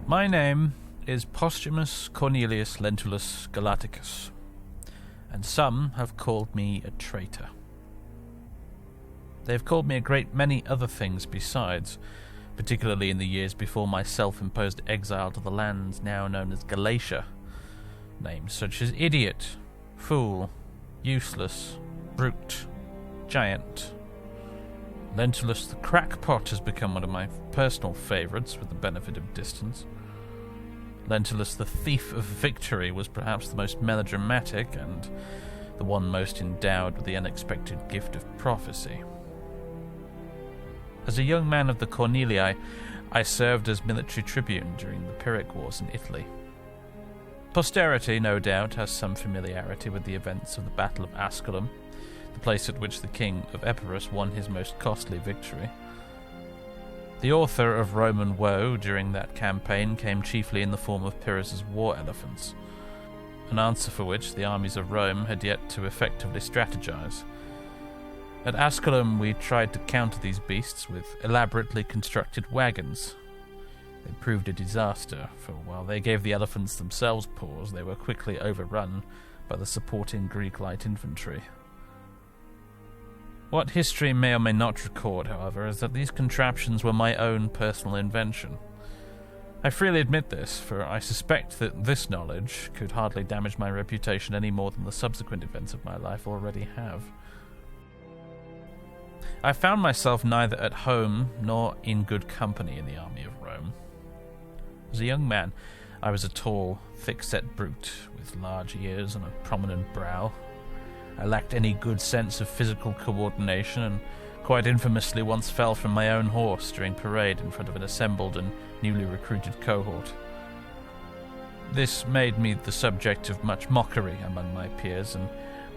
My name is Posthumus Cornelius Lentulus Galaticus, and some have called me a traitor. They have called me a great many other things besides, particularly in the years before my self-imposed exile to the lands now known as Galatia. Names such as idiot, fool, useless, brute, giant. Lentulus the crackpot has become one of my personal favourites with the benefit of distance. Lentulus the thief of victory was perhaps the most melodramatic and the one most endowed with the unexpected gift of prophecy. As a young man of the Cornelii, I served as military tribune during the Pyrrhic Wars in Italy. Posterity, no doubt, has some familiarity with the events of the Battle of Asculum, the place at which the king of Epirus won his most costly victory. The author of Roman woe during that campaign came chiefly in the form of Pyrrhus's war elephants, an answer for which the armies of Rome had yet to effectively strategize. At Asculum we tried to counter these beasts with elaborately constructed wagons. They proved a disaster, for while they gave the elephants themselves pause, they were quickly overrun by the supporting Greek light infantry. What history may or may not record, however, is that these contraptions were my own personal invention. I freely admit this, for I suspect that this knowledge could hardly damage my reputation any more than the subsequent events of my life already have. I found myself neither at home nor in good company in the army of Rome. As a young man, I was a tall, thick-set brute with large ears and a prominent brow. I lacked any good sense of physical coordination and quite infamously once fell from my own horse during parade in front of an assembled and newly recruited cohort. This made me the subject of much mockery among my peers, and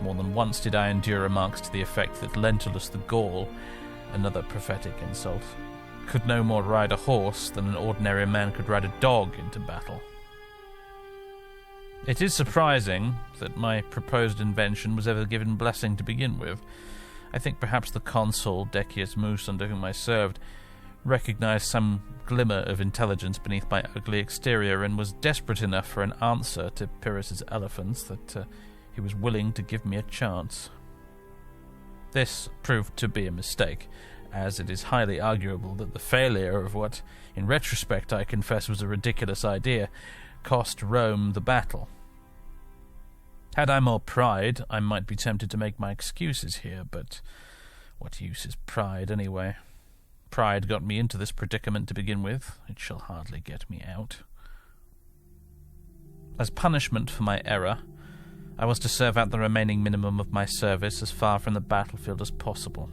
more than once did I endure remarks to the effect that Lentulus the Gaul, another prophetic insult, could no more ride a horse than an ordinary man could ride a dog into battle. It is surprising that my proposed invention was ever given blessing to begin with. I think perhaps the consul, Decius Mus, under whom I served, recognized some glimmer of intelligence beneath my ugly exterior and was desperate enough for an answer to Pyrrhus's elephants that he was willing to give me a chance. This proved to be a mistake, as it is highly arguable that the failure of what, in retrospect, I confess was a ridiculous idea, cost Rome the battle. Had I more pride, I might be tempted to make my excuses here, but what use is pride anyway? Pride got me into this predicament to begin with. It shall hardly get me out. As punishment for my error, I was to serve out the remaining minimum of my service as far from the battlefield as possible,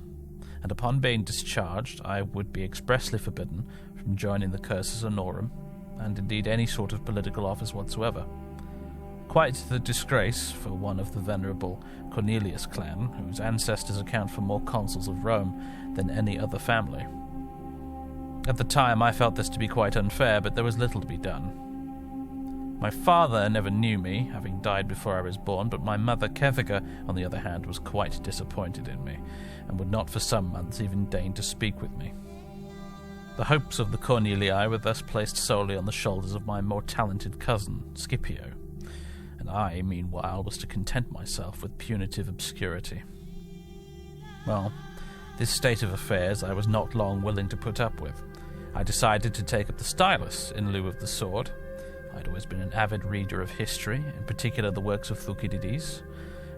and upon being discharged I would be expressly forbidden from joining the cursus honorum, and indeed any sort of political office whatsoever. Quite the disgrace for one of the venerable Cornelius clan, whose ancestors account for more consuls of Rome than any other family. At the time I felt this to be quite unfair, but there was little to be done. My father never knew me, having died before I was born, but my mother Kethica, on the other hand, was quite disappointed in me, and would not for some months even deign to speak with me. The hopes of the Cornelii were thus placed solely on the shoulders of my more talented cousin, Scipio, and I, meanwhile, was to content myself with punitive obscurity. Well, this state of affairs I was not long willing to put up with. I decided to take up the stylus in lieu of the sword. I'd always been an avid reader of history, in particular the works of Thucydides,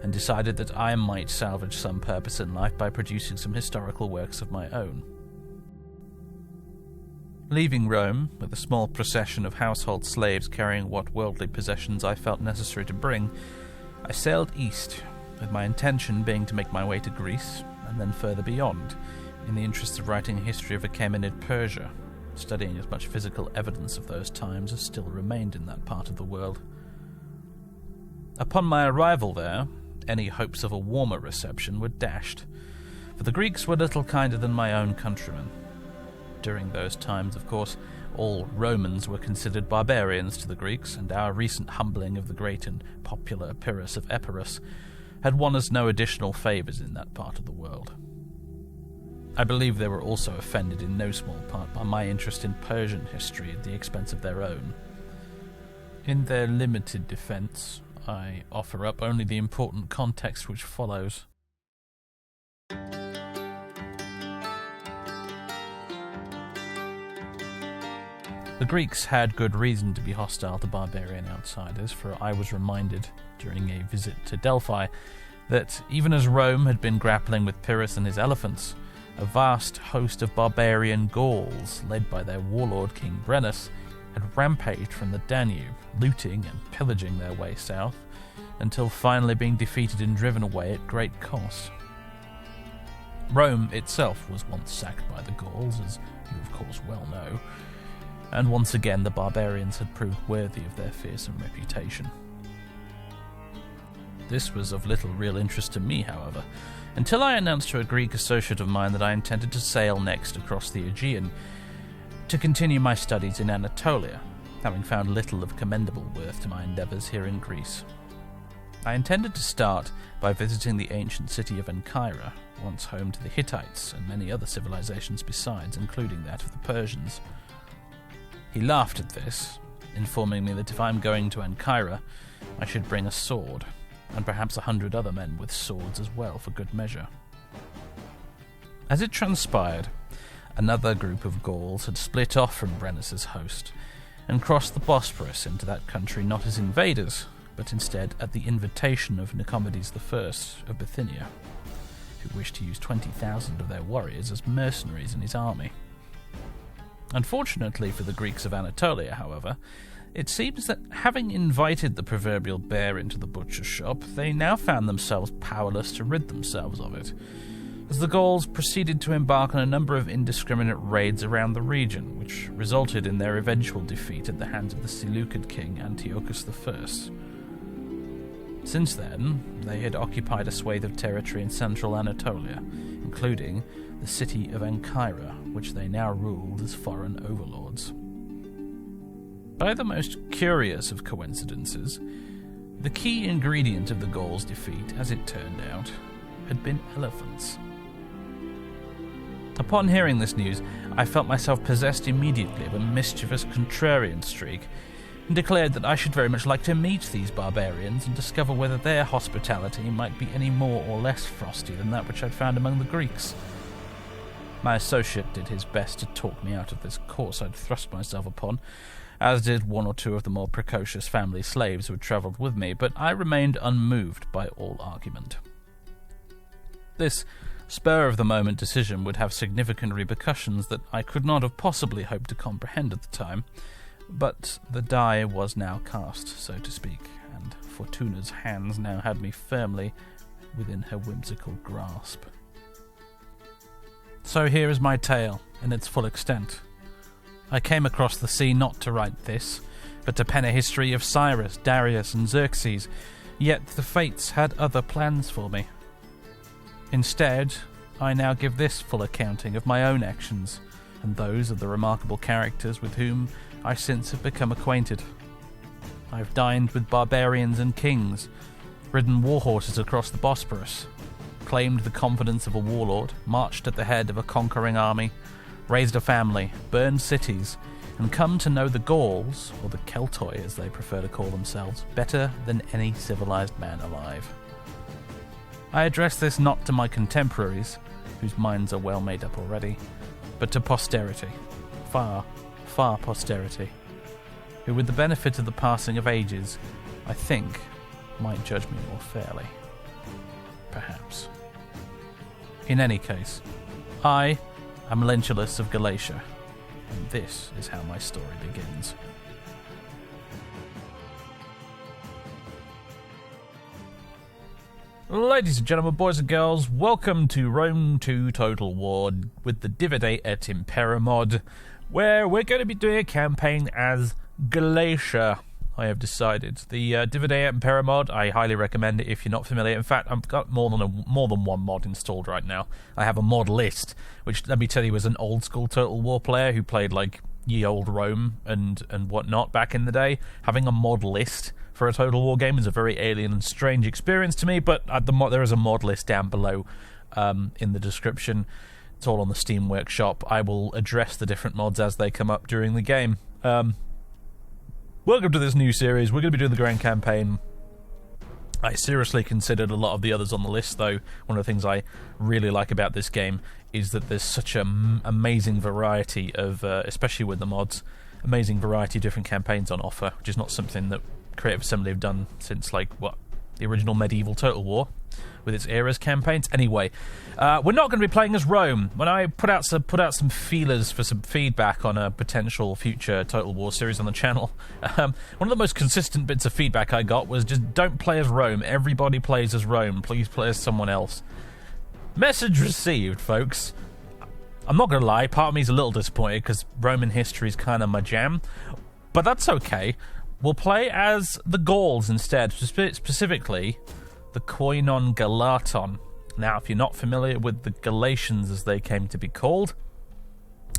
and decided that I might salvage some purpose in life by producing some historical works of my own. Leaving Rome, with a small procession of household slaves carrying what worldly possessions I felt necessary to bring, I sailed east, with my intention being to make my way to Greece, and then further beyond, in the interest of writing a history of Achaemenid Persia, studying as much physical evidence of those times as still remained in that part of the world. Upon my arrival there, any hopes of a warmer reception were dashed, for the Greeks were little kinder than my own countrymen. During those times, of course, all Romans were considered barbarians to the Greeks, and our recent humbling of the great and popular Pyrrhus of Epirus had won us no additional favours in that part of the world. I believe they were also offended in no small part by my interest in Persian history at the expense of their own. In their limited defence, I offer up only the important context which follows. The Greeks had good reason to be hostile to barbarian outsiders, for I was reminded during a visit to Delphi that even as Rome had been grappling with Pyrrhus and his elephants, a vast host of barbarian Gauls, led by their warlord King Brennus, had rampaged from the Danube, looting and pillaging their way south, until finally being defeated and driven away at great cost. Rome itself was once sacked by the Gauls, as you of course well know, and once again the barbarians had proved worthy of their fearsome reputation. This was of little real interest to me, however, until I announced to a Greek associate of mine that I intended to sail next across the Aegean to continue my studies in Anatolia, having found little of commendable worth to my endeavours here in Greece. I intended to start by visiting the ancient city of Impera, once home to the Hittites and many other civilizations besides, including that of the Persians. He laughed at this, informing me that if I'm going to Impera, I should bring a sword, and perhaps 100 other men with swords as well for good measure. As it transpired, another group of Gauls had split off from Brennus's host and crossed the Bosporus into that country not as invaders, but instead at the invitation of Nicomedes I of Bithynia, who wished to use 20,000 of their warriors as mercenaries in his army. Unfortunately for the Greeks of Anatolia, however, it seems that having invited the proverbial bear into the butcher's shop, they now found themselves powerless to rid themselves of it, as the Gauls proceeded to embark on a number of indiscriminate raids around the region, which resulted in their eventual defeat at the hands of the Seleucid king Antiochus I. Since then, they had occupied a swathe of territory in central Anatolia, including the city of Ankara, which they now ruled as foreign overlords. By the most curious of coincidences, the key ingredient of the Gauls' defeat, as it turned out, had been elephants. Upon hearing this news, I felt myself possessed immediately of a mischievous contrarian streak, and declared that I should very much like to meet these barbarians and discover whether their hospitality might be any more or less frosty than that which I'd found among the Greeks. My associate did his best to talk me out of this course I'd thrust myself upon, as did one or two of the more precocious family slaves who had travelled with me, but I remained unmoved by all argument. This spur-of-the-moment decision would have significant repercussions that I could not have possibly hoped to comprehend at the time, but the die was now cast, so to speak, and Fortuna's hands now had me firmly within her whimsical grasp. So here is my tale, in its full extent. I came across the sea not to write this, but to pen a history of Cyrus, Darius, and Xerxes, yet the fates had other plans for me. Instead, I now give this full accounting of my own actions, and those of the remarkable characters with whom I since have become acquainted. I've dined with barbarians and kings, ridden war horses across the Bosporus, claimed the confidence of a warlord, marched at the head of a conquering army, raised a family, burned cities, and come to know the Gauls, or the Keltoi as they prefer to call themselves, better than any civilized man alive. I address this not to my contemporaries, whose minds are well made up already, but to posterity, far, far posterity, who with the benefit of the passing of ages, I think, might judge me more fairly. Perhaps. In any case, I am Lentulus of Galatia, and this is how my story begins. Ladies and gentlemen, boys and girls, welcome to Rome 2 Total War with the Divide et Impera mod, where we're going to be doing a campaign as Galatia. I have decided. The Divide et Impera mod, I highly recommend it if you're not familiar. In fact, I've got more than one mod installed right now. I have a mod list, which, let me tell you, was an old-school Total War player who played, like, ye old Rome and whatnot back in the day. Having a mod list for a Total War game is a very alien and strange experience to me, but there is a mod list down below in the description It's all on the Steam Workshop. I will address the different mods as they come up during the game. Welcome to this new series. We're going to be doing the Grand Campaign. I seriously considered a lot of the others on the list, though. One of the things I really like about this game is that there's such an amazing variety of, especially with the mods, amazing variety of different campaigns on offer, which is not something that Creative Assembly have done since, like, the original medieval Total War, with its era's campaigns. Anyway, we're not going to be playing as Rome. When I put out some feelers for some feedback on a potential future Total War series on the channel, one of the most consistent bits of feedback I got was just don't play as Rome. Everybody plays as Rome. Please play as someone else. Message received, folks. I'm not going to lie, part of me is a little disappointed because Roman history is kind of my jam, but that's okay. We'll play as the Gauls instead, specifically the Koinon Galaton. Now, if you're not familiar with the Galatians as they came to be called,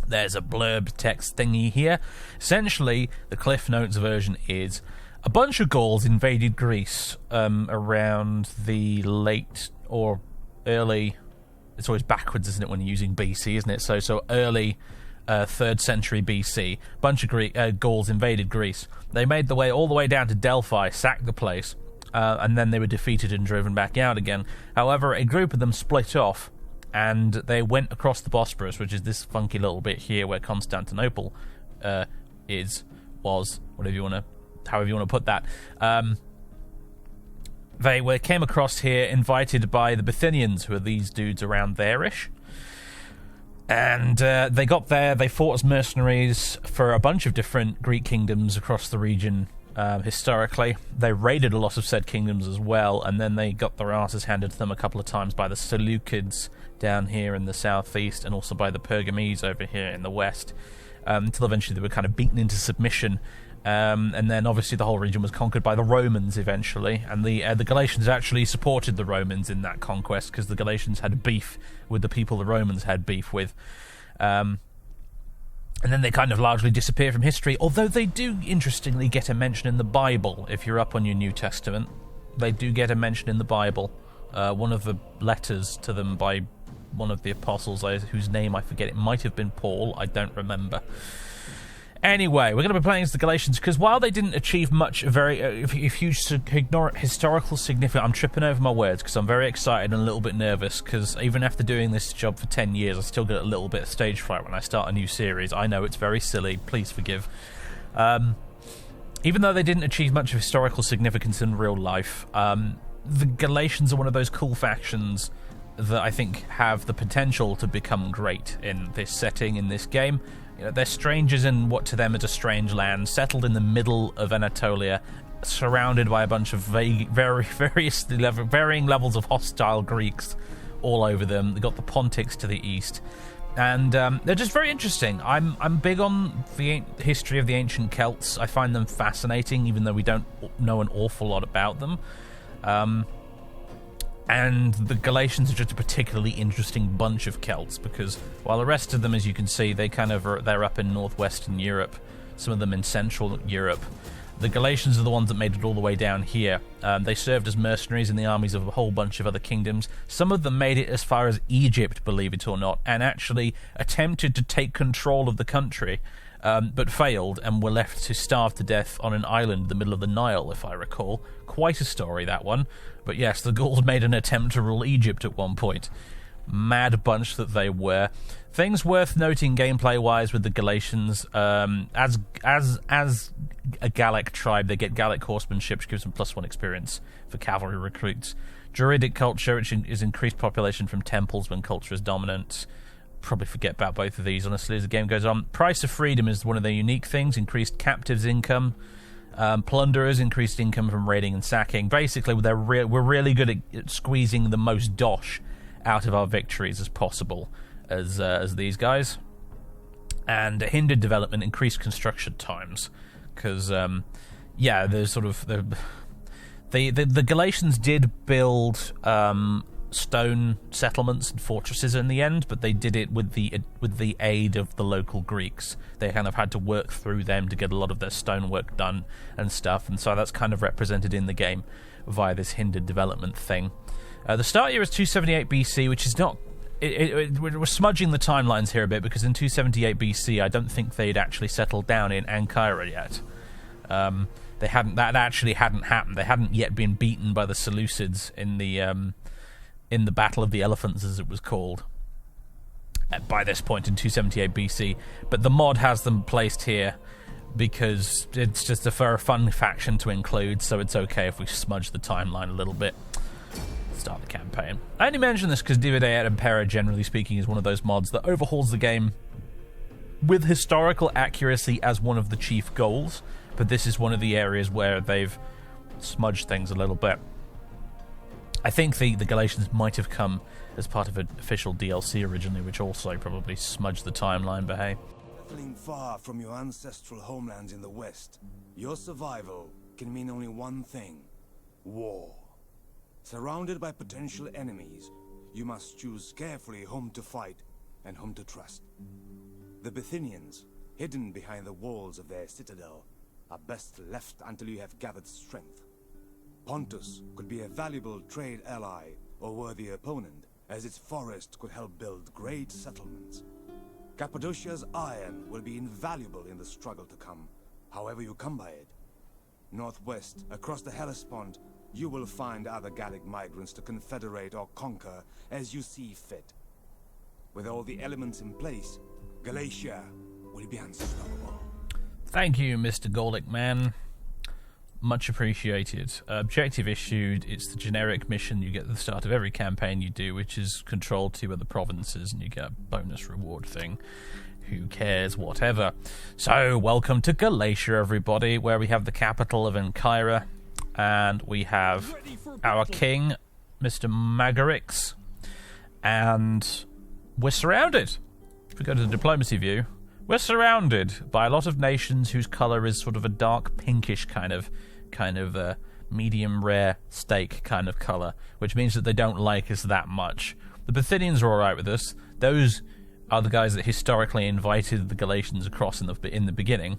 there's a blurb text thingy here. Essentially, the Cliff Notes version is a bunch of Gauls invaded Greece around the late or early... It's always backwards, isn't it, when you're using BC, isn't it? So early 3rd century BC. A bunch of Gauls invaded Greece. They made the way all the way down to Delphi, sacked the place, and then they were defeated and driven back out again. However, a group of them split off, and they went across the Bosporus, which is this funky little bit here where Constantinople was, however you want to put that. They came across here invited by the Bithynians, who are these dudes around there-ish. And they got there, they fought as mercenaries for a bunch of different Greek kingdoms across the region historically. They raided a lot of said kingdoms as well, and then they got their asses handed to them a couple of times by the Seleucids down here in the southeast, and also by the Pergamese over here in the west, until eventually they were kind of beaten into submission. And then obviously the whole region was conquered by the Romans eventually, and the Galatians actually supported the Romans in that conquest because the Galatians had beef with the people the Romans had beef with. And then they kind of largely disappear from history, although they do interestingly get a mention in the Bible. If you're up on your New Testament, they do get a mention in the Bible. One of the letters to them by one of the apostles, whose name I forget, it might have been Paul, I don't remember. Anyway, we're going to be playing as the Galatians, because while they didn't achieve much, huge historical significance... I'm tripping over my words, because I'm very excited and a little bit nervous, because even after doing this job for 10 years, I still get a little bit of stage fright when I start a new series. I know, it's very silly, please forgive. Even though they didn't achieve much of historical significance in real life, the Galatians are one of those cool factions that I think have the potential to become great in this setting, in this game. You know, they're strangers in what to them is a strange land, settled in the middle of Anatolia, surrounded by a bunch of varying levels of hostile Greeks all over them. They've got the Pontics to the east, and they're just very interesting. I'm big on the history of the ancient Celts. I find them fascinating, even though we don't know an awful lot about them. And the Galatians are just a particularly interesting bunch of Celts, because while the rest of them, as you can see, they're up in northwestern Europe, some of them in central Europe. The Galatians are the ones that made it all the way down here. They served as mercenaries in the armies of a whole bunch of other kingdoms. Some of them made it as far as Egypt, believe it or not, and actually attempted to take control of the country, but failed and were left to starve to death on an island in the middle of the Nile, if I recall. Quite a story, that one. But yes, the Gauls made an attempt to rule Egypt at one point. Mad bunch that they were. Things worth noting gameplay-wise with the Galatians, as a Gallic tribe, they get Gallic horsemanship, which gives them +1 experience for cavalry recruits. Druidic culture, which is increased population from temples when culture is dominant. Probably forget about both of these, honestly, as the game goes on. Price of freedom is one of their unique things. Increased captives income. Plunderers, increased income from raiding and sacking. Basically, we're really good at squeezing the most dosh out of our victories as possible as these guys. And hindered development, increased construction times. Because, there's sort of... The Galatians did build... stone settlements and fortresses in the end, but they did it with the aid of the local Greeks. They kind of had to work through them to get a lot of their stonework done and stuff, and so that's kind of represented in the game via this hindered development thing. The start year is 278 BC, which is not we're smudging the timelines here a bit, because in 278 BC, I don't think they'd actually settled down in Ankara yet. They hadn't. That actually hadn't happened. They hadn't yet been beaten by the Seleucids in the Battle of the Elephants, as it was called, by this point in 278 BC. But the mod has them placed here because it's just a fun faction to include, so it's okay if we smudge the timeline a little bit. Start the campaign. I only mention this because Divide et Impera, generally speaking, is one of those mods that overhauls the game with historical accuracy as one of the chief goals, but this is one of the areas where they've smudged things a little bit. I think the Galatians might have come as part of an official DLC originally, which also probably smudged the timeline, but hey. Settling far from your ancestral homelands in the west, your survival can mean only one thing: war. Surrounded by potential enemies, you must choose carefully whom to fight and whom to trust. The Bithynians, hidden behind the walls of their citadel, are best left until you have gathered strength. Pontus could be a valuable trade ally or worthy opponent, as its forest could help build great settlements. Cappadocia's iron will be invaluable in the struggle to come, however you come by it. Northwest, across the Hellespont, you will find other Gallic migrants to confederate or conquer as you see fit. With all the elements in place, Galatia will be unstoppable. Thank you, Mr. Gaulish man. Much appreciated. Objective issued. It's the generic mission you get at the start of every campaign you do, which is control 2 other provinces, and you get a bonus reward thing. Who cares? Whatever. So, welcome to Galatia, everybody, where we have the capital of Impera, and we have our king, Mr. Magarix, and we're surrounded. If we go to the diplomacy view, we're surrounded by a lot of nations whose colour is sort of a dark pinkish kind of medium rare steak kind of colour, which means that they don't like us that much. The Bithynians are alright with us. Those are the guys that historically invited the Galatians across in the beginning.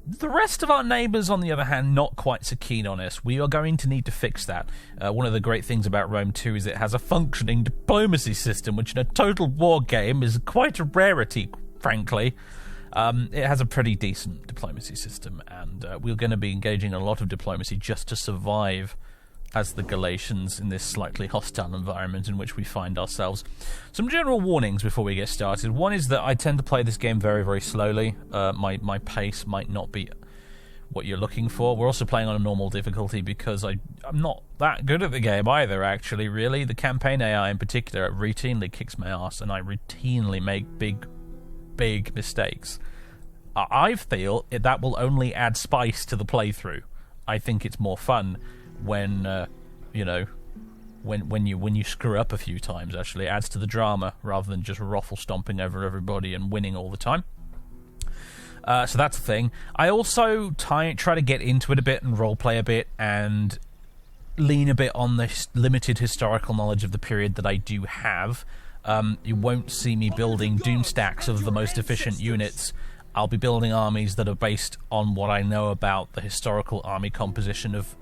The rest of our neighbours, on the other hand, not quite so keen on us. We are going to need to fix that. One of the great things about Rome 2 is it has a functioning diplomacy system, which in a total war game is quite a rarity, frankly. It has a pretty decent diplomacy system, and we're going to be engaging in a lot of diplomacy just to survive as the Galatians in this slightly hostile environment in which we find ourselves. Some general warnings before we get started. One is that I tend to play this game very, very slowly. My pace might not be what you're looking for. We're also playing on a normal difficulty because I'm not that good at the game either, actually, really. The campaign AI in particular routinely kicks my ass, and I routinely make big mistakes. I feel that will only add spice to the playthrough. I think it's more fun when when you screw up a few times. Actually, it adds to the drama rather than just ruffle stomping over everybody and winning all the time. So that's the thing. I also try to get into it a bit and roleplay a bit and lean a bit on the limited historical knowledge of the period that I do have. You won't see me building doom stacks of the most efficient units. I'll be building armies that are based on what I know about the historical army composition of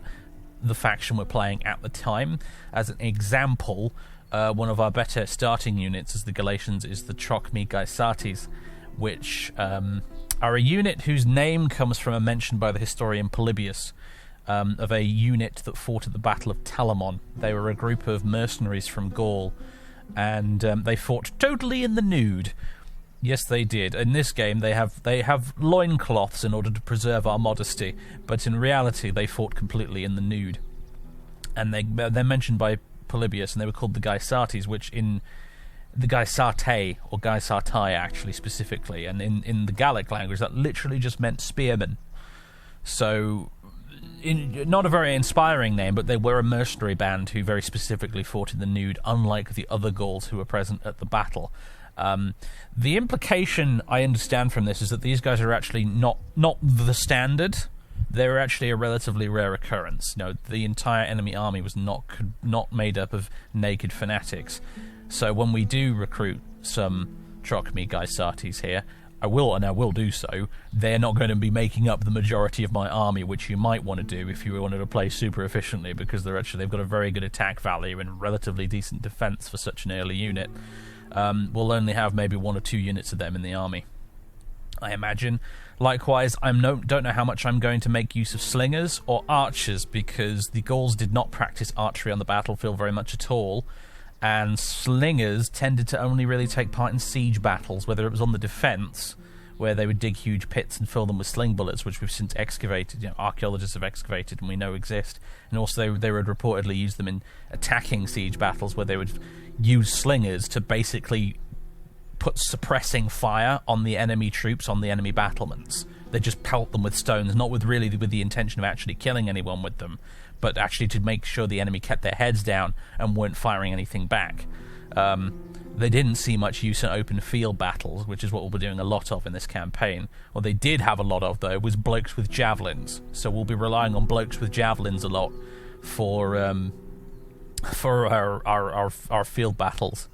the faction we're playing at the time. As an example, one of our better starting units as the Galatians is the Trochmi Gaisates, which are a unit whose name comes from a mention by the historian Polybius of a unit that fought at the Battle of Telamon. They were a group of mercenaries from Gaul, and they fought totally in the nude. Yes, they did. In this game, they have loincloths in order to preserve our modesty, but in reality, they fought completely in the nude. And they're mentioned by Polybius, and they were called the Gaisates, which in the Gaisate, or Gaisatai actually specifically, and in the Gallic language, that literally just meant spearmen. So, not a very inspiring name, but they were a mercenary band who very specifically fought in the nude, unlike the other Gauls who were present at the battle. The implication I understand from this is that these guys are actually not the standard. They're actually a relatively rare occurrence. The entire enemy army was not made up of naked fanatics. So when we do recruit some Trochmi Gaisates here, I will do so, they're not going to be making up the majority of my army, which you might want to do if you wanted to play super efficiently, because they've got a very good attack value and relatively decent defense for such an early unit. We'll only have maybe 1 or 2 units of them in the army, I imagine. Likewise, don't know how much I'm going to make use of slingers or archers, because the Gauls did not practice archery on the battlefield very much at all, and slingers tended to only really take part in siege battles, whether it was on the defence, where they would dig huge pits and fill them with sling bullets, which we've since excavated, archaeologists have excavated and we know exist, and also they would reportedly use them in attacking siege battles, where they would use slingers to basically put suppressing fire on the enemy troops on the enemy battlements. They just pelt them with stones, not with the intention of actually killing anyone with them, but actually to make sure the enemy kept their heads down and weren't firing anything back. They didn't see much use in open field battles, which is what we'll be doing a lot of in this campaign. What they did have a lot of, though, was blokes with javelins. So we'll be relying on blokes with javelins a lot for our field battles.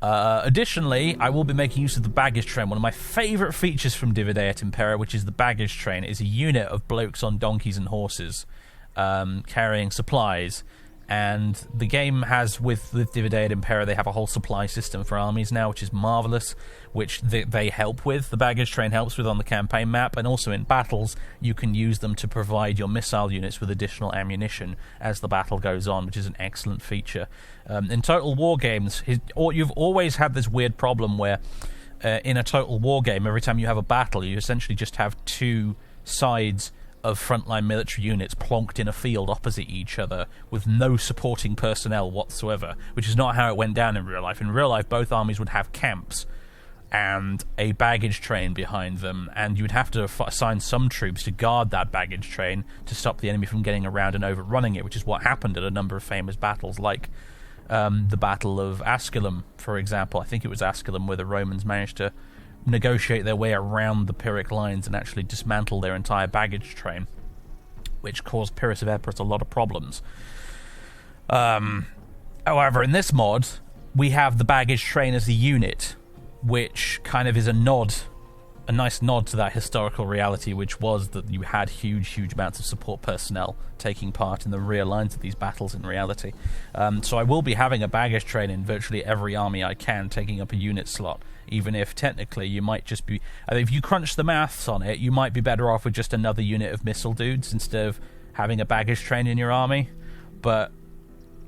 Additionally, I will be making use of the baggage train. One of my favourite features from Divide et Impera, which is the baggage train, is a unit of blokes on donkeys and horses carrying supplies. And the game has, with Divide et Impera, they have a whole supply system for armies now, which is marvellous, which they help with. The baggage train helps with on the campaign map, and also in battles, you can use them to provide your missile units with additional ammunition as the battle goes on, which is an excellent feature. In Total War games, you've always had this weird problem where in a Total War game, every time you have a battle, you essentially just have 2 sides of frontline military units plonked in a field opposite each other with no supporting personnel whatsoever, which is not how it went down in real life. In real life, both armies would have camps and a baggage train behind them, and you would have to assign some troops to guard that baggage train to stop the enemy from getting around and overrunning it, which is what happened at a number of famous battles, like the Battle of Asculum, for example. I think it was Asculum, where the Romans managed to negotiate their way around the Pyrrhic lines and actually dismantle their entire baggage train, which caused Pyrrhus of Epirus a lot of problems. However, in this mod, we have the baggage train as a unit, which kind of is a nice nod to that historical reality, which was that you had huge amounts of support personnel taking part in the rear lines of these battles in reality. So I will be having a baggage train in virtually every army I can, taking up a unit slot, even if technically you might just be... if you crunch the maths on it, you might be better off with just another unit of missile dudes instead of having a baggage train in your army, but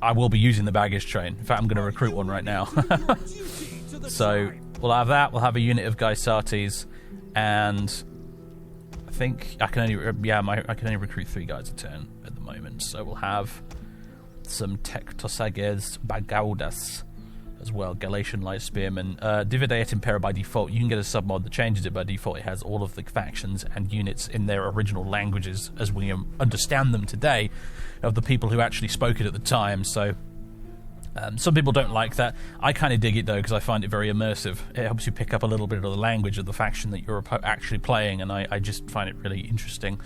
I will be using the baggage train. In fact, I'm going to recruit one right now. So we'll have that, we'll have a unit of Gaisates, and I think I can only recruit 3 guys a turn at the moment. So we'll have some Tectosages Bagaudas as well, Galatian light spearmen. Divide et Impera by default, you can get a submod that changes it by default. It has all of the factions and units in their original languages as we understand them today, of the people who actually spoke it at the time. So some people don't like that. I kind of dig it, though, because I find it very immersive. It helps you pick up a little bit of the language of the faction that you're actually playing, and I just find it really interesting.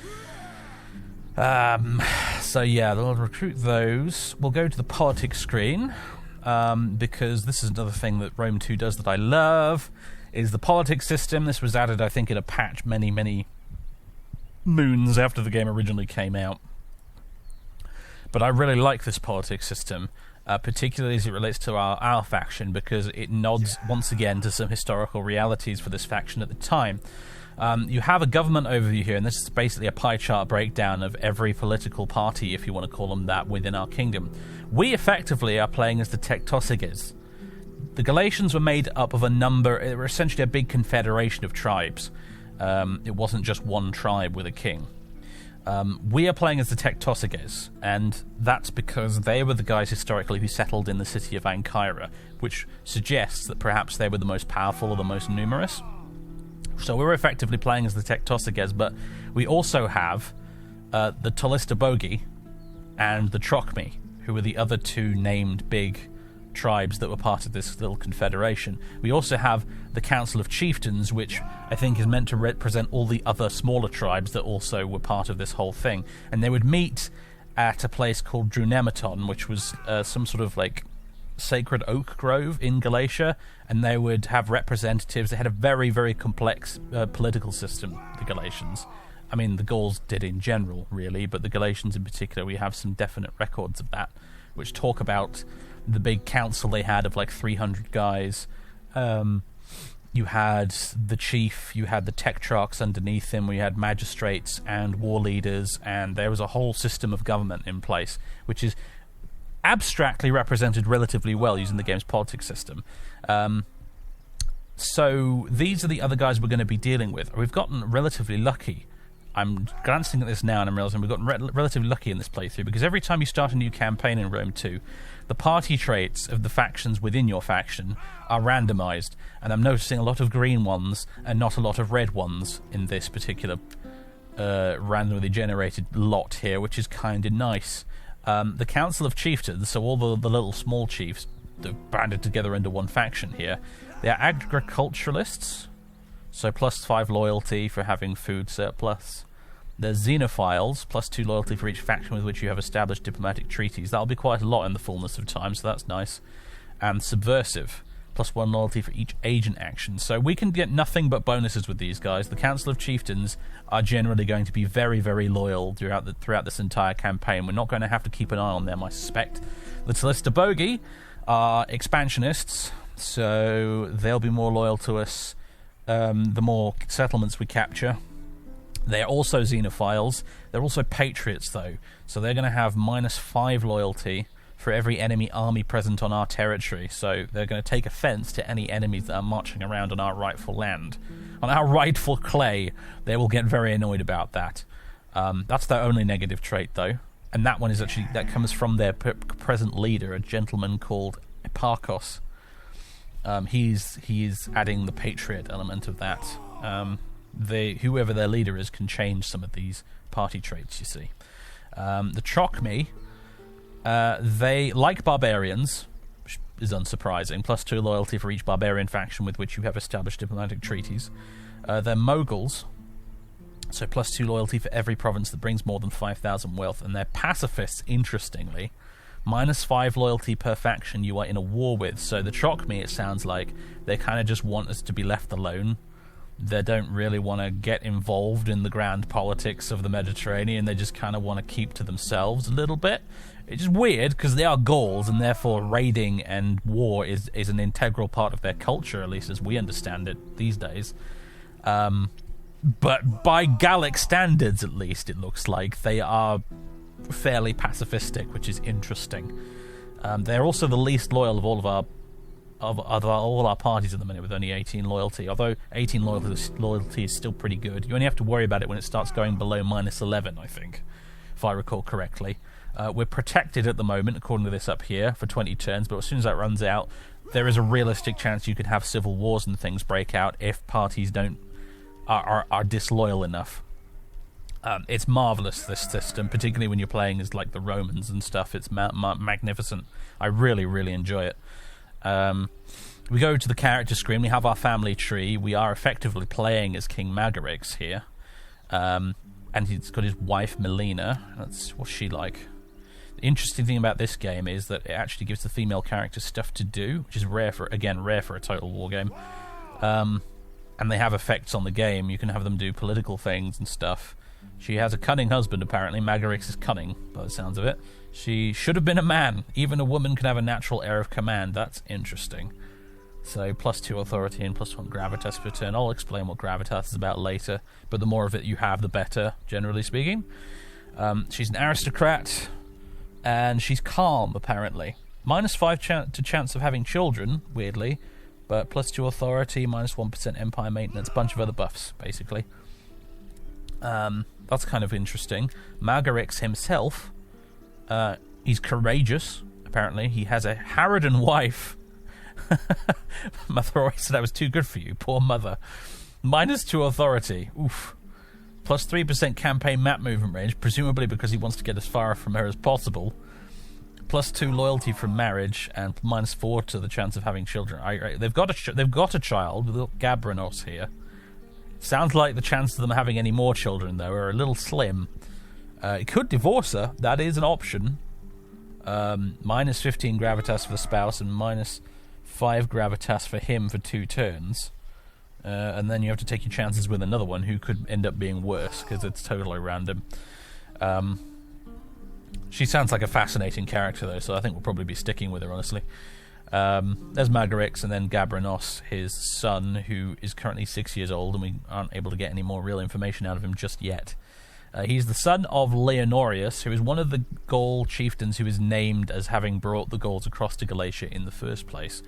So yeah, we'll recruit those. We'll go to the politics screen, because this is another thing that Rome 2 does that I love, is the politics system. This was added, I think, in a patch many moons after the game originally came out. But I really like this politics system, particularly as it relates to our faction, because it nods once again to some historical realities for this faction at the time. You have a government overview here, and this is basically a pie chart breakdown of every political party, if you want to call them that, within our kingdom. We effectively are playing as the Tectosages. The Galatians were made up of they were essentially a big confederation of tribes. It wasn't just one tribe with a king. We are playing as the Tectosages, and that's because they were the guys historically who settled in the city of Ancyra, which suggests that perhaps they were the most powerful or the most numerous. So we're effectively playing as the Tectosages, but we also have the Tolistobogi and the Trochmi, who were the other 2 named big tribes that were part of this little confederation. We also have the Council of Chieftains, which I think is meant to represent all the other smaller tribes that also were part of this whole thing. And they would meet at a place called Drunematon, which was some sort of like sacred oak grove in Galatia, and they would have representatives. They had a very, very complex political system, the Galatians. I mean, the Gauls did in general, really, but the Galatians in particular, we have some definite records of that, which talk about the big council they had of like 300 guys. You had the chief, you had the tetrarchs underneath him, we had magistrates and war leaders, and there was a whole system of government in place, which is abstractly represented relatively well using the game's politics system. So these are the other guys we're going to be dealing with. We've gotten relatively lucky. I'm glancing at this now and I'm realizing we've gotten relatively lucky in this playthrough, because every time you start a new campaign in Rome 2, the party traits of the factions within your faction are randomized, and I'm noticing a lot of green ones and not a lot of red ones in this particular randomly generated lot here, which is kind of nice. The Council of Chieftains, so all the little small chiefs banded together under one faction here, they are agriculturalists, so +5 loyalty for having food surplus. There's xenophiles, +2 loyalty for each faction with which you have established diplomatic treaties. That'll be quite a lot in the fullness of time, so that's nice. And subversive, +1 loyalty for each agent action. So we can get nothing but bonuses with these guys. The Council of Chieftains are generally going to be very, very loyal throughout this entire campaign. We're not going to have to keep an eye on them, I suspect. The Telistobogi are expansionists, so they'll be more loyal to us the more settlements we capture. They're also xenophiles. They're also patriots, though, so they're going to have -5 loyalty for every enemy army present on our territory, so they're going to take offense to any enemies that are marching around on our rightful land. On our rightful clay, they will get very annoyed about that. That's their only negative trait, though, and that one is actually, that comes from their present leader, a gentleman called Eparchos. He's adding the patriot element of that. Whoever their leader is can change some of these party traits, you see. The Chocmi, they, like barbarians, which is unsurprising, +2 loyalty for each barbarian faction with which you have established diplomatic treaties. They're Moguls, so +2 loyalty for every province that brings more than 5,000 wealth. And they're pacifists, interestingly. -5 loyalty per faction you are in a war with. So the Chocmi, it sounds like, they kind of just want us to be left alone. They don't really want to get involved in the grand politics of the Mediterranean. They just kind of want to keep to themselves a little bit. It's just weird, because they are Gauls, and therefore raiding and war is an integral part of their culture, at least as we understand it these days. But by Gallic standards, at least, it looks like they are fairly pacifistic, which is interesting. They're also the least loyal of all of all our parties at the minute, with only 18 loyalty. Although 18 loyalty is still pretty good. You only have to worry about it when it starts going below -11, I think, if I recall correctly. We're protected at the moment, according to this up here, for 20 turns, but as soon as that runs out, there is a realistic chance you could have civil wars and things break out if parties are disloyal enough. It's marvellous, this system, particularly when you're playing as like the Romans and stuff. It's magnificent. I really, really enjoy it. We go to the character screen. We have our family tree. We are effectively playing as King Magarix here. And he's got his wife, Melina. What's she like? The interesting thing about this game is that it actually gives the female character stuff to do, which is rare for a Total War game. And they have effects on the game. You can have them do political things and stuff. She has a cunning husband, apparently. Magarix is cunning, by the sounds of it. She should have been a man. Even a woman can have a natural air of command. That's interesting. So, +2 authority and +1 gravitas per turn. I'll explain what gravitas is about later, but the more of it you have, the better, generally speaking. She's an aristocrat, and she's calm, apparently. -5 chance of having children, weirdly, but +2 authority, -1% empire maintenance, bunch of other buffs, basically. That's kind of interesting. Magarix himself, he's courageous, apparently. He has a harridan wife. Mother always said I was too good for you, poor mother. -2 authority, oof. +3% campaign map movement range, presumably because he wants to get as far from her as possible. +2 loyalty from marriage, and -4 to the chance of having children. They've got a child, little Gabranos here. Sounds like the chances of them having any more children, though, are a little slim. He could divorce her. That is an option. minus 15 gravitas for the spouse, and minus 5 gravitas for him for 2 turns. And then you have to take your chances with another one who could end up being worse, because it's totally random. She sounds like a fascinating character, though, so I think we'll probably be sticking with her, honestly. There's Magarix, and then Gabranos, his son, who is currently 6 years old, and we aren't able to get any more real information out of him just yet. He's the son of Leonorius, who is one of the Gaul chieftains who is named as having brought the Gauls across to Galatia in the first place.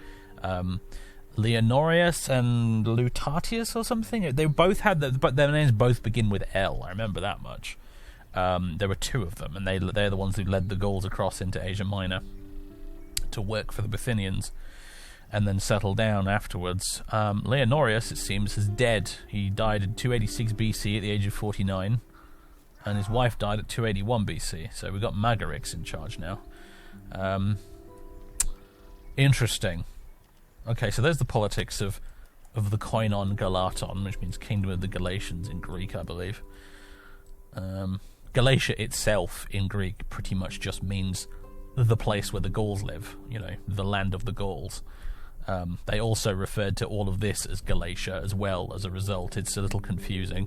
Leonorius and Lutatius or something? They both had but their names both begin with L. I remember that much. There were 2 of them, and they're the ones who led the Gauls across into Asia Minor to work for the Bithynians and then settle down afterwards. Leonorius, it seems, is dead. He died in 286 BC at the age of 49. And his wife died at 281 BC, so we've got Magarix in charge now. Interesting. Okay, so there's the politics of the Koinon Galaton, which means Kingdom of the Galatians in Greek, I believe. Galatia itself in Greek pretty much just means the place where the Gauls live, the land of the Gauls. They also referred to all of this as Galatia as well as a result. It's a little confusing.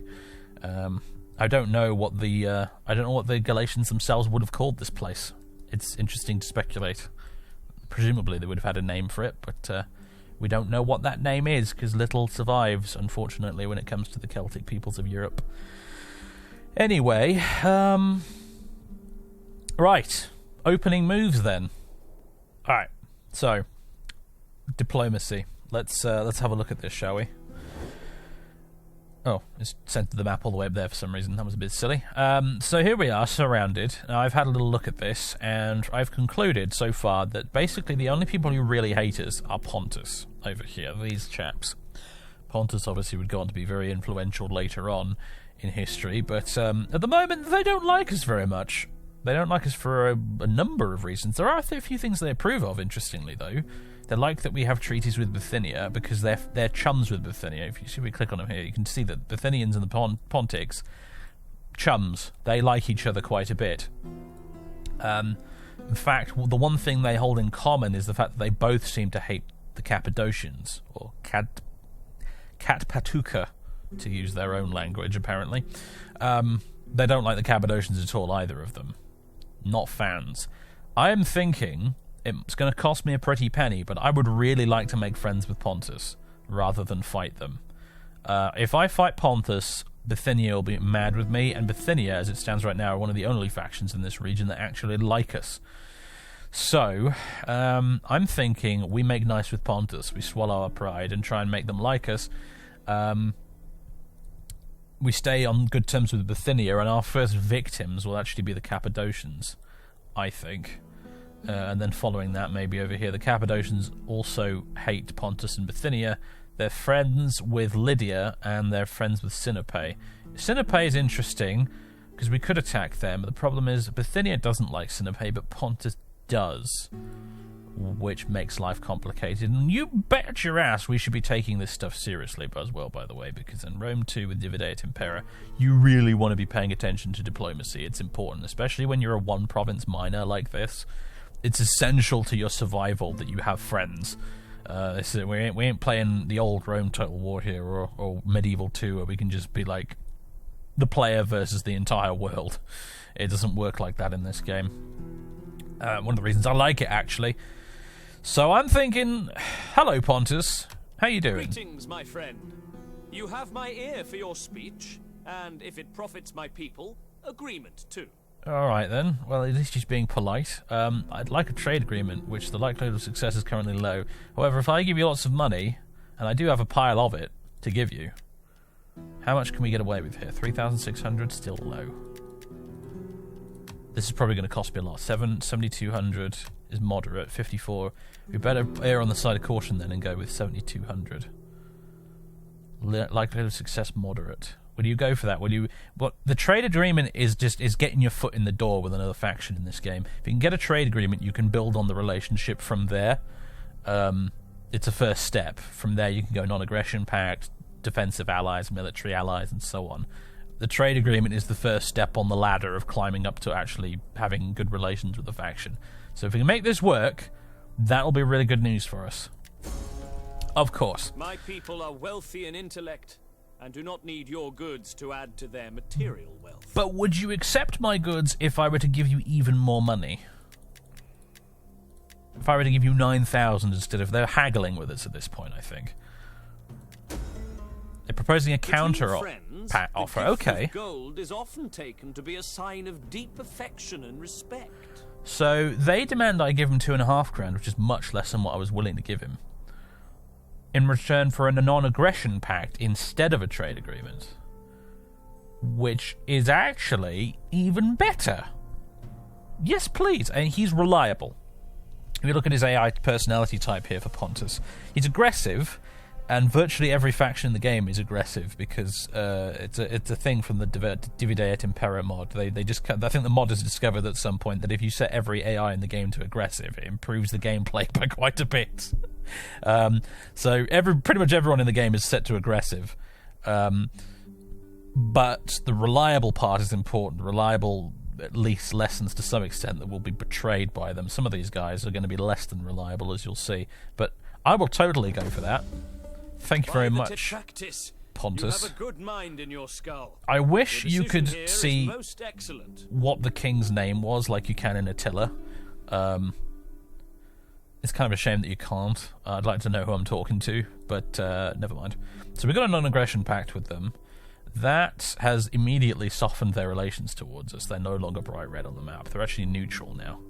I don't know what the Galatians themselves would have called this place. It's interesting to speculate. Presumably they would have had a name for it, but we don't know what that name is, because little survives, unfortunately, when it comes to the Celtic peoples of Europe. Anyway, right. Opening moves then. Alright, so diplomacy. Let's have a look at this, shall we? Oh, it's sent the map all the way up there for some reason. That was a bit silly. So here we are, surrounded. Now, I've had a little look at this, and I've concluded so far that basically the only people who really hate us are Pontus over here, these chaps. Pontus obviously would go on to be very influential later on in history, but at the moment they don't like us very much. They don't like us for a number of reasons. There are a few things they approve of, interestingly, though. They like that we have treaties with Bithynia because they're chums with Bithynia. If you see, we click on them here, you can see that Bithynians and the Pontics, chums. They like each other quite a bit. In fact, the one thing they hold in common is the fact that they both seem to hate the Cappadocians, or Katpatuka, to use their own language, apparently. They don't like the Cappadocians at all, either of them. Not fans. I am thinking it's going to cost me a pretty penny, but I would really like to make friends with Pontus rather than fight them. If I fight Pontus, Bithynia will be mad with me, and Bithynia, as it stands right now, are one of the only factions in this region that actually like us. So, I'm thinking we make nice with Pontus, we swallow our pride and try and make them like us. We stay on good terms with Bithynia, and our first victims will actually be the Cappadocians, I think. And then following that, maybe over here, the Cappadocians also hate Pontus and Bithynia. They're friends with Lydia, and they're friends with Sinope. Sinope is interesting, because we could attack them, but the problem is Bithynia doesn't like Sinope, but Pontus does, which makes life complicated. And you bet your ass we should be taking this stuff seriously, Buzzwell, by the way, because in Rome 2 with Divide et Impera, you really want to be paying attention to diplomacy. It's important, especially when you're a one-province minor like this. It's essential to your survival that you have friends. We ain't playing the old Rome Total War here, or Medieval 2, where we can just be like the player versus the entire world. It doesn't work like that in this game. One of the reasons I like it, actually. So I'm thinking, hello Pontus, how you doing? Greetings, my friend. You have my ear for your speech, and if it profits my people, agreement too. Alright then, well at least he's being polite. I'd like a trade agreement, which the likelihood of success is currently low. However, if I give you lots of money, and I do have a pile of it to give you, how much can we get away with here? 3,600, still low. This is probably going to cost me a lot. 7,200 is moderate. 54. We better err on the side of caution then and go with 7,200. Likelihood of success moderate. Would you go for that? Would you? What the trade agreement is getting your foot in the door with another faction in this game. If you can get a trade agreement, you can build on the relationship from there. It's a first step. From there, you can go non-aggression pact, defensive allies, military allies, and so on. The trade agreement is the first step on the ladder of climbing up to actually having good relations with the faction. So if we can make this work, that'll be really good news for us. Of course. My people are wealthy in intellect, and do not need your goods to add to their material wealth. But would you accept my goods if I were to give you even more money? If I were to give you 9,000 instead of... They're haggling with us at this point, I think. They're proposing a counter offer. Okay. Gold is often taken to be a sign of deep affection and respect. So they demand I give him 2.5 grand, which is much less than what I was willing to give him, in return for a non-aggression pact instead of a trade agreement, which is actually even better. Yes, please. And he's reliable. If you look at his AI personality type here for Pontus, he's aggressive, and virtually every faction in the game is aggressive because it's a thing from the Divide et Impera mod. I think the mod has discovered at some point that if you set every AI in the game to aggressive, it improves the gameplay by quite a bit. So pretty much everyone in the game is set to aggressive, but the reliable part is important. Reliable at least lessons to some extent that will be betrayed by them. Some of these guys are going to be less than reliable, as you'll see, but I will totally go for that. Thank you very much, Pontus. You have a good mind in your skull. I wish you could see most excellent. What the king's name was, like you can in Attila. It's kind of a shame that you can't. I'd like to know who I'm talking to, but never mind. So we got a non-aggression pact with them. That has immediately softened their relations towards us. They're no longer bright red on the map. They're actually neutral now.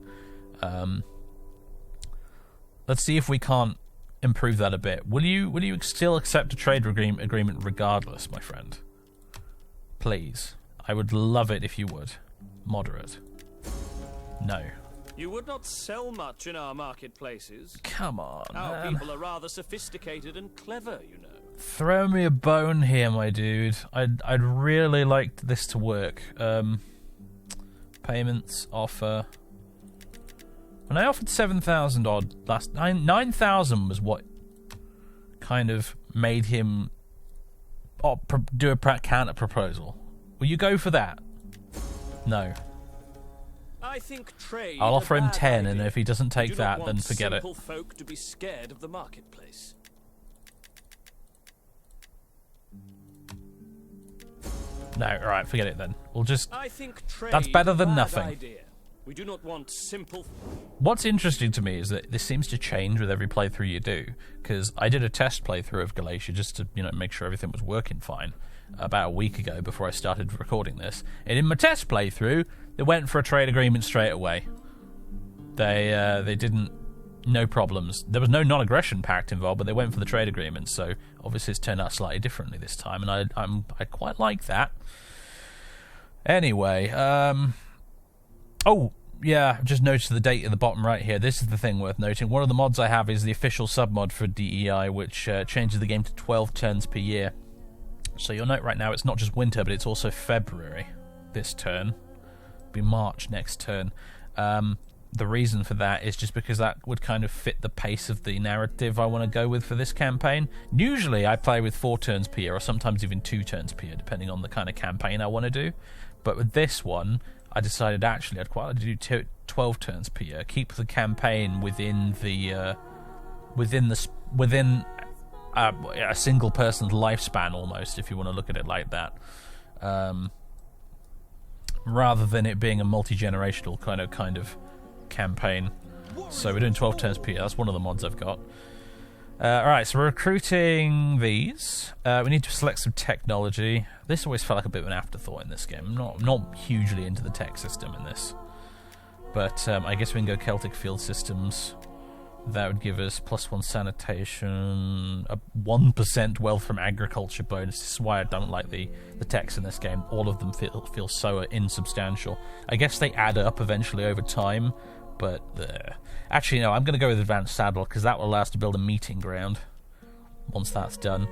Let's see if we can't improve that a bit. Will you still accept a trade agreement regardless, my friend? Please. I would love it if you would. Moderate. No. You would not sell much in our marketplaces. Come on, Our man. people are rather sophisticated and clever, you know. Throw me a bone here, my dude. I'd really like this to work. Payments, offer. When I offered 7,000 odd last 9,000 was what kind of made him do a counter proposal. Will you go for that? No. I think trade I'll offer him 10, idea. and if he doesn't take that, then forget it. Simple folk to be scared of the marketplace. No, alright, forget it then. We'll just... I think trade That's better than is a bad nothing. idea. We do not want simple... What's interesting to me is that this seems to change with every playthrough you do, because I did a test playthrough of Galatia just to, make sure everything was working fine about a week ago before I started recording this. And in my test playthrough, they went for a trade agreement straight away. They didn't... No problems. There was no non-aggression pact involved, but they went for the trade agreement, so obviously it's turned out slightly differently this time, and I quite like that. Anyway, oh, yeah, I've just noticed the date at the bottom right here. This is the thing worth noting. One of the mods I have is the official submod for DEI, which changes the game to 12 turns per year. So you'll note right now it's not just winter, but it's also February this turn. It'll be March next turn. The reason for that is just because that would kind of fit the pace of the narrative I want to go with for this campaign. Usually I play with 4 turns per year, or sometimes even 2 turns per year, depending on the kind of campaign I want to do. But with this one, I decided actually I'd quite like to do 12 turns per year. Keep the campaign within a single person's lifespan almost, if you want to look at it like that. Rather than it being a multi-generational kind of campaign. So we're doing 12 turns per year. That's one of the mods I've got. Alright, so we're recruiting these. We need to select some technology. This always felt like a bit of an afterthought in this game. I'm not hugely into the tech system in this. But I guess we can go Celtic Field Systems. That would give us +1 sanitation, a 1% wealth from agriculture bonus. This is why I don't like the techs in this game. All of them feel so insubstantial. I guess they add up eventually over time, but actually no, I'm going to go with Advanced Saddle because that will allow us to build a meeting ground once that's done.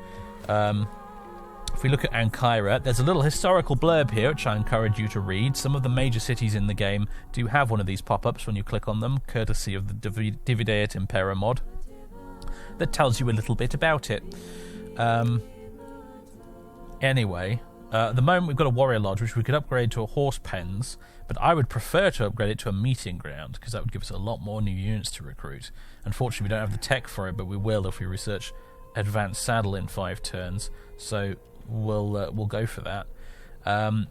If we look at Ankara, there's a little historical blurb here which I encourage you to read. Some of the major cities in the game do have one of these pop-ups when you click on them, courtesy of the Divide et Impera mod, that tells you a little bit about it. Anyway, At the moment, we've got a warrior lodge, which we could upgrade to a horse pens, but I would prefer to upgrade it to a meeting ground, because that would give us a lot more new units to recruit. Unfortunately, we don't have the tech for it, but we will if we research advanced saddle in 5 turns, so we'll go for that.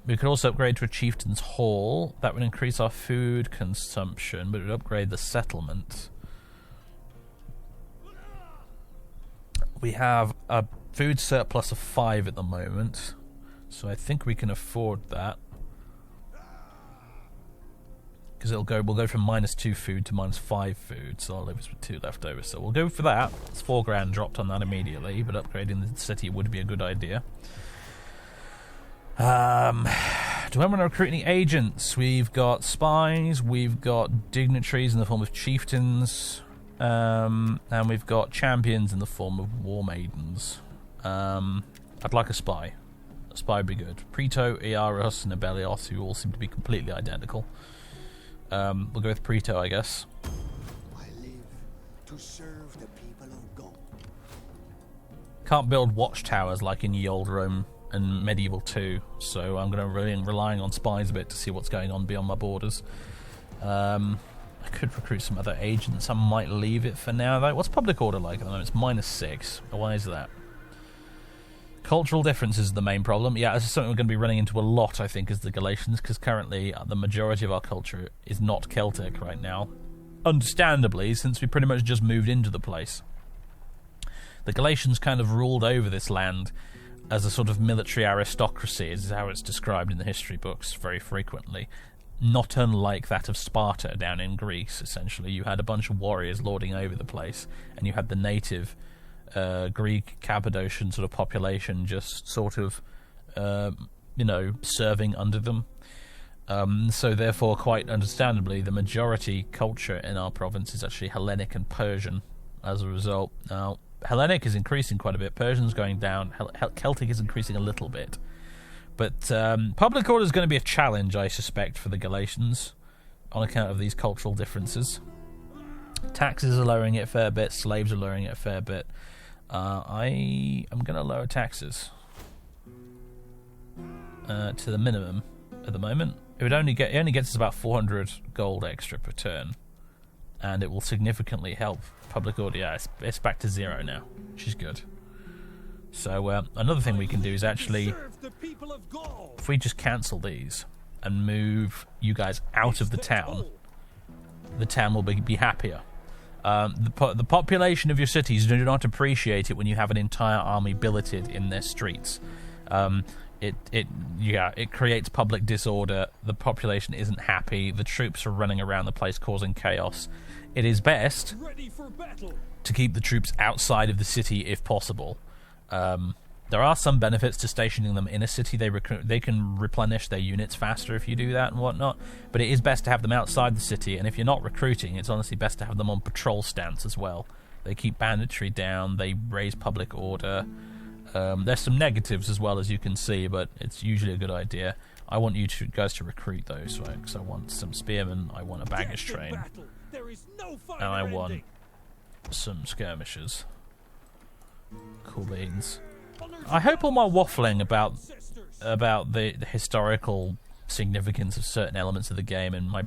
We could also upgrade to a chieftain's hall. That would increase our food consumption, but it would upgrade the settlement. We have a food surplus of 5 at the moment, so I think we can afford that. Because we'll go from -2 food to -5 food, so I'll leave us with 2 left over. So we'll go for that. It's 4 grand dropped on that immediately, but upgrading the city would be a good idea. Do I want to recruit any agents? We've got spies, we've got dignitaries in the form of chieftains, and we've got champions in the form of war maidens. I'd like a spy. A spy would be good. Preto, Iaros, and Abelios, who all seem to be completely identical. We'll go with Preto, I guess. I live to serve the people of Gaul. Can't build watchtowers like in Ye Olde Rome and Medieval 2, so I'm going to really relying on spies a bit to see what's going on beyond my borders. I could recruit some other agents. I might leave it for now, though. What's public order like at the moment? It's -6. Why is that? Cultural differences is the main problem. Yeah, this is something we're going to be running into a lot, I think, as the Galatians, because currently the majority of our culture is not Celtic right now. Understandably, since we pretty much just moved into the place. The Galatians kind of ruled over this land as a sort of military aristocracy, is how it's described in the history books very frequently. Not unlike that of Sparta down in Greece, essentially. You had a bunch of warriors lording over the place, and you had the native Greek Cappadocian sort of population just sort of, serving under them. So therefore, quite understandably, the majority culture in our province is actually Hellenic and Persian as a result. Now, Hellenic is increasing quite a bit, Persian's going down, Celtic is increasing a little bit. But public order is going to be a challenge, I suspect, for the Galatians, on account of these cultural differences. Taxes are lowering it a fair bit, slaves are lowering it a fair bit. I am going to lower taxes to the minimum at the moment. It only gets us about 400 gold extra per turn, and it will significantly help public order. Yeah, it's back to 0 now, which is good. So another thing we can do is actually, if we just cancel these and move you guys out of the town will be happier. The population of your cities do not appreciate it when you have an entire army billeted in their streets. It creates public disorder. The population isn't happy. The troops are running around the place causing chaos. It is best to keep the troops outside of the city if possible. There are some benefits to stationing them in a city. They can replenish their units faster if you do that and whatnot, but it is best to have them outside the city, and if you're not recruiting, it's honestly best to have them on patrol stance as well. They keep banditry down, they raise public order. There's some negatives as well, as you can see, but it's usually a good idea. I want you guys to recruit those, right? Because I want some spearmen, I want a baggage train, and I want some skirmishers. Cool beans. I hope all my waffling about the historical significance of certain elements of the game and my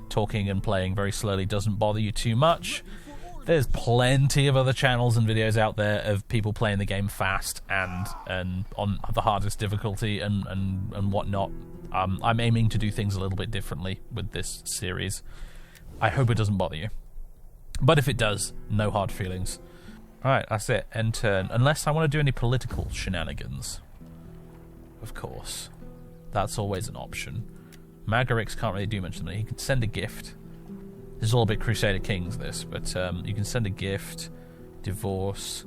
talking and playing very slowly doesn't bother you too much. There's plenty of other channels and videos out there of people playing the game fast and on the hardest difficulty and whatnot. I'm aiming to do things a little bit differently with this series. I hope it doesn't bother you. But if it does, no hard feelings. Alright, that's it. End turn. Unless I want to do any political shenanigans. Of course. That's always an option. Magarix can't really do much to me. He can send a gift. This is all a bit Crusader Kings, this. But you can send a gift. Divorce.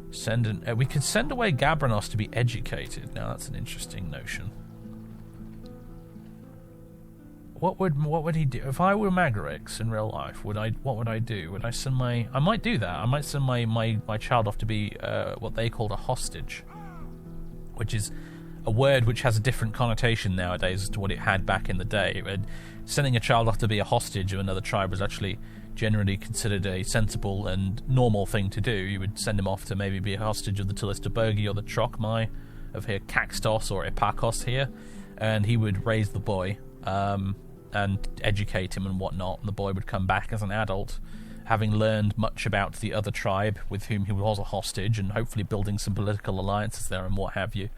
We could send away Gabranos to be educated. Now, that's an interesting notion. What would he do? If I were Magarix in real life, what would I do? Would I send I might do that. I might send my child off to be what they called a hostage, which is a word which has a different connotation nowadays to what it had back in the day. Sending a child off to be a hostage of another tribe was actually generally considered a sensible and normal thing to do. You would send him off to maybe be a hostage of the Talistaburgi or the Trokmai, here, Caxtos or Epakos here, and he would raise the boy and educate him and whatnot, and the boy would come back as an adult, having learned much about the other tribe with whom he was a hostage, and hopefully building some political alliances there and what have you.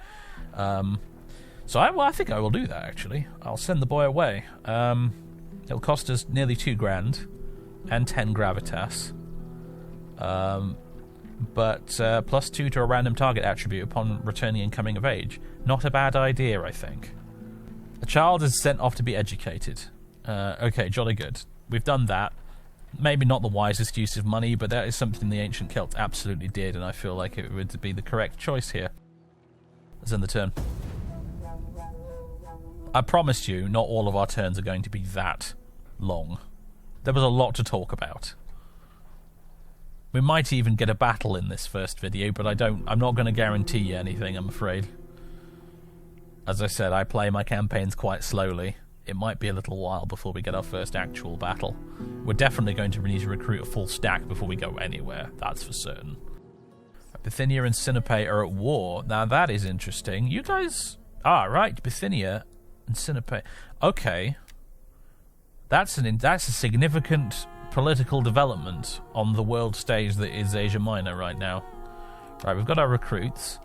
So I think I will do that, actually. I'll send the boy away. It'll cost us nearly 2 grand and 10 gravitas. But +2 to a random target attribute upon returning and coming of age. Not a bad idea, I think. The child is sent off to be educated. Okay, jolly good. We've done that. Maybe not the wisest use of money, but that is something the ancient Celts absolutely did, and I feel like it would be the correct choice here. Let's end the turn. I promised you, not all of our turns are going to be that long. There was a lot to talk about. We might even get a battle in this first video, but I'm not going to guarantee you anything, I'm afraid. As I said, I play my campaigns quite slowly. It might be a little while before we get our first actual battle. We're definitely going to need to recruit a full stack before we go anywhere, that's for certain. Bithynia and Sinope are at war. Now that is interesting. You guys... right, Bithynia and Sinope. Okay. That's a significant political development on the world stage that is Asia Minor right now. Right, we've got our recruits.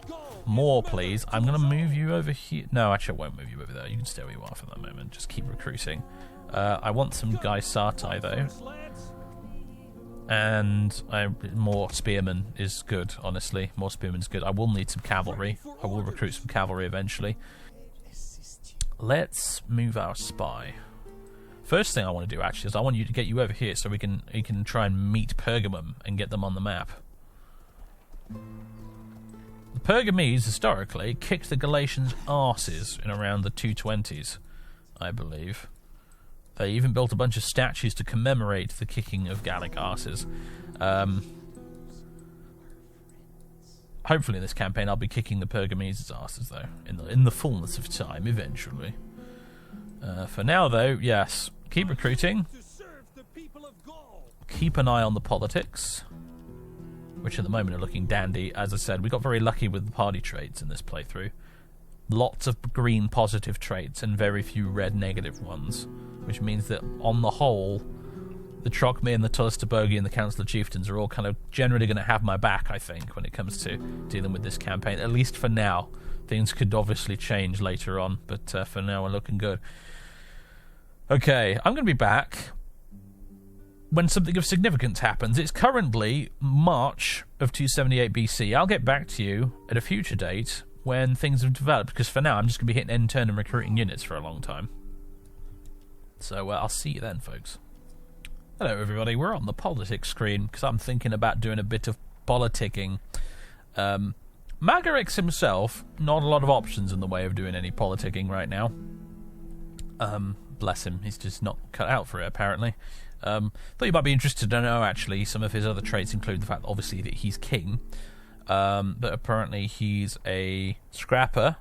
More, please. I'm going to move you over here. No, actually, I won't move you over there. You can stay where you are for the moment. Just keep recruiting. I want some Guy Sartai, though. And more spearmen is good, honestly. More spearmen's good. I will need some cavalry. I will recruit some cavalry eventually. Let's move our spy. First thing I want to do, actually, is I want you to get you over here so we can try and meet Pergamum and get them on the map. The Pergamese, historically, kicked the Galatians' arses in around the 220s, I believe. They even built a bunch of statues to commemorate the kicking of Gallic arses. Hopefully in this campaign I'll be kicking the Pergamese' arses, though, in the fullness of time, eventually. For now, though, yes, keep recruiting. Keep an eye on the politics, which at the moment are looking dandy. As I said, we got very lucky with the party traits in this playthrough. Lots of green positive traits and very few red negative ones, which means that on the whole, the Trocme and the Tulistabogi and the Council of Chieftains are all kind of generally going to have my back, I think, when it comes to dealing with this campaign, at least for now. Things could obviously change later on, but for now we're looking good. Okay, I'm going to be back when something of significance happens. It's currently March of 278 BC. I'll get back to you at a future date when things have developed, because for now I'm just going to be hitting end turn and recruiting units for a long time. So I'll see you then, folks. Hello everybody, we're on the politics screen because I'm thinking about doing a bit of politicking. Magarix himself, not a lot of options in the way of doing any politicking right now. Bless him, he's just not cut out for it, apparently. Thought you might be interested to know, actually, some of his other traits include the fact, obviously, that he's king. But apparently he's a scrapper.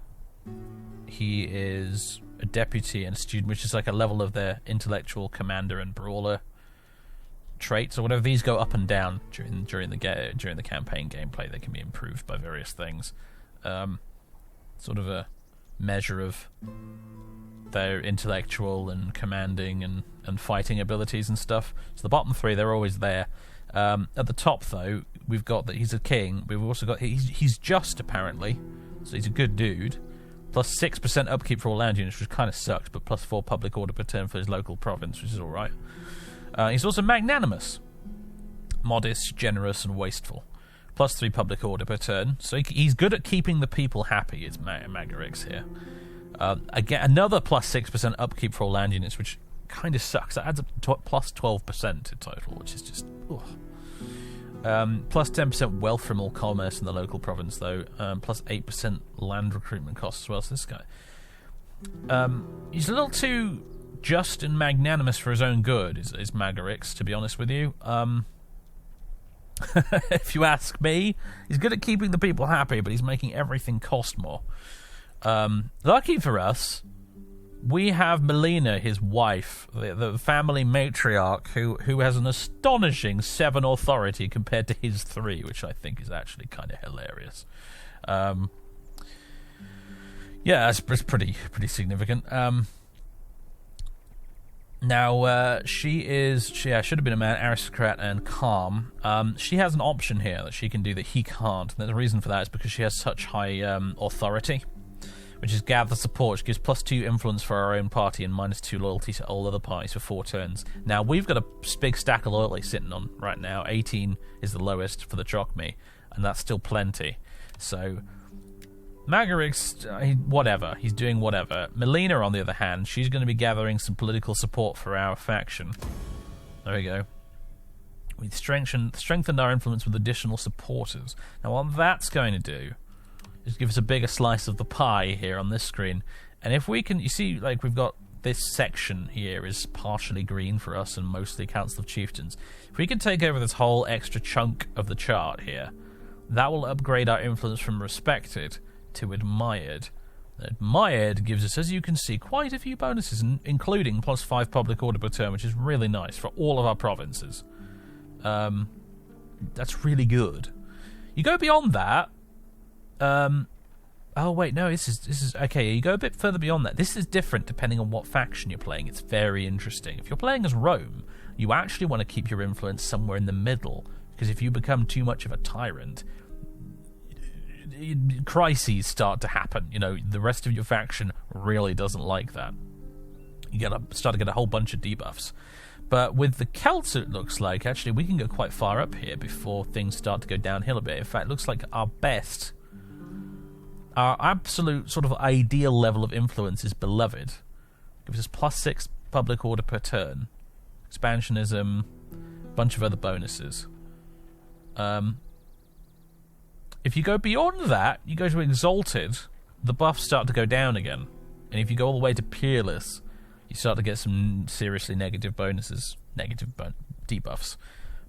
He is a deputy and a student, which is like a level of their intellectual commander and brawler traits or whatever. These go up and down during the campaign gameplay. They can be improved by various things. Sort of a measure of their intellectual and commanding and fighting abilities and stuff. So the bottom three, they're always there. At the top, though, we've got that he's a king. We've also got he's just, apparently, so he's a good dude. Plus 6% upkeep for all land units, which kind of sucks, but plus 4 public order per turn for his local province, which is alright. He's also magnanimous, modest, generous, and wasteful. Plus 3 public order per turn, so he's good at keeping the people happy, is Magarix here. Again, another plus 6% upkeep for all land units, which kind of sucks. That adds up to plus 12% in total, which is just... plus 10% wealth from all commerce in the local province, though. Plus 8% land recruitment costs as well. So this guy... he's a little too just and magnanimous for his own good, is Magarix, to be honest with you. If you ask me, he's good at keeping the people happy, but he's making everything cost more. Lucky for us, we have Melina, his wife, the family matriarch, who has an astonishing 7 authority compared to his 3, which I think is actually kind of hilarious. Yeah, it's pretty significant. Now, she should have been a man, aristocrat and calm. She has an option here that she can do that he can't. And the reason for that is because she has such high authority, which is gather support. She gives +2 influence for our own party and -2 loyalty to all other parties for 4 turns. Now, we've got a big stack of loyalty sitting on right now. 18 is the lowest for the Chocme, and that's still plenty. So Magarix, whatever. He's doing whatever. Melina, on the other hand, she's going to be gathering some political support for our faction. There we go. We've strengthened our influence with additional supporters. Now, what that's going to do is give us a bigger slice of the pie here on this screen. And if we can... You see, like, we've got this section here is partially green for us and mostly Council of Chieftains. If we can take over this whole extra chunk of the chart here, that will upgrade our influence from respected to admired. Admired gives us, as you can see, quite a few bonuses, including +5 public order per turn, which is really nice for all of our provinces. That's really good. You go beyond that. Oh wait, no, this is okay. You go a bit further beyond that. This is different depending on what faction you're playing. It's very interesting. If you're playing as Rome, you actually want to keep your influence somewhere in the middle, because if you become too much of a tyrant, crises start to happen. You know, the rest of your faction really doesn't like that. You start to get a whole bunch of debuffs. But with the Celts, it looks like actually we can go quite far up here before things start to go downhill a bit. In fact, it looks like our absolute sort of ideal level of influence is Beloved. Gives us +6 public order per turn, expansionism, bunch of other bonuses. If you go beyond that, you go to Exalted, the buffs start to go down again. And if you go all the way to Peerless, you start to get some seriously negative bonuses, debuffs.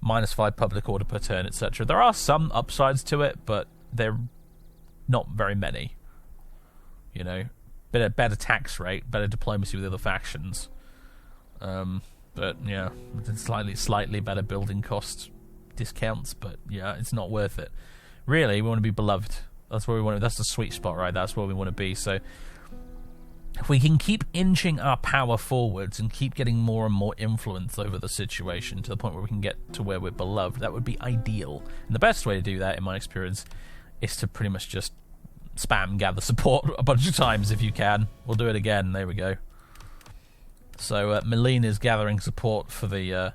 -5 public order per turn, etc. There are some upsides to it, but they're not very many. You know, better tax rate, better diplomacy with other factions. But yeah, slightly better building cost discounts, but yeah, it's not worth it. Really, we want to be beloved. That's where we want to. That's the sweet spot, right? That's where we want to be. So, if we can keep inching our power forwards and keep getting more and more influence over the situation to the point where we can get to where we're beloved, that would be ideal. And the best way to do that, in my experience, is to pretty much just spam gather support a bunch of times if you can. We'll do it again. There we go. So, Melina's gathering support for the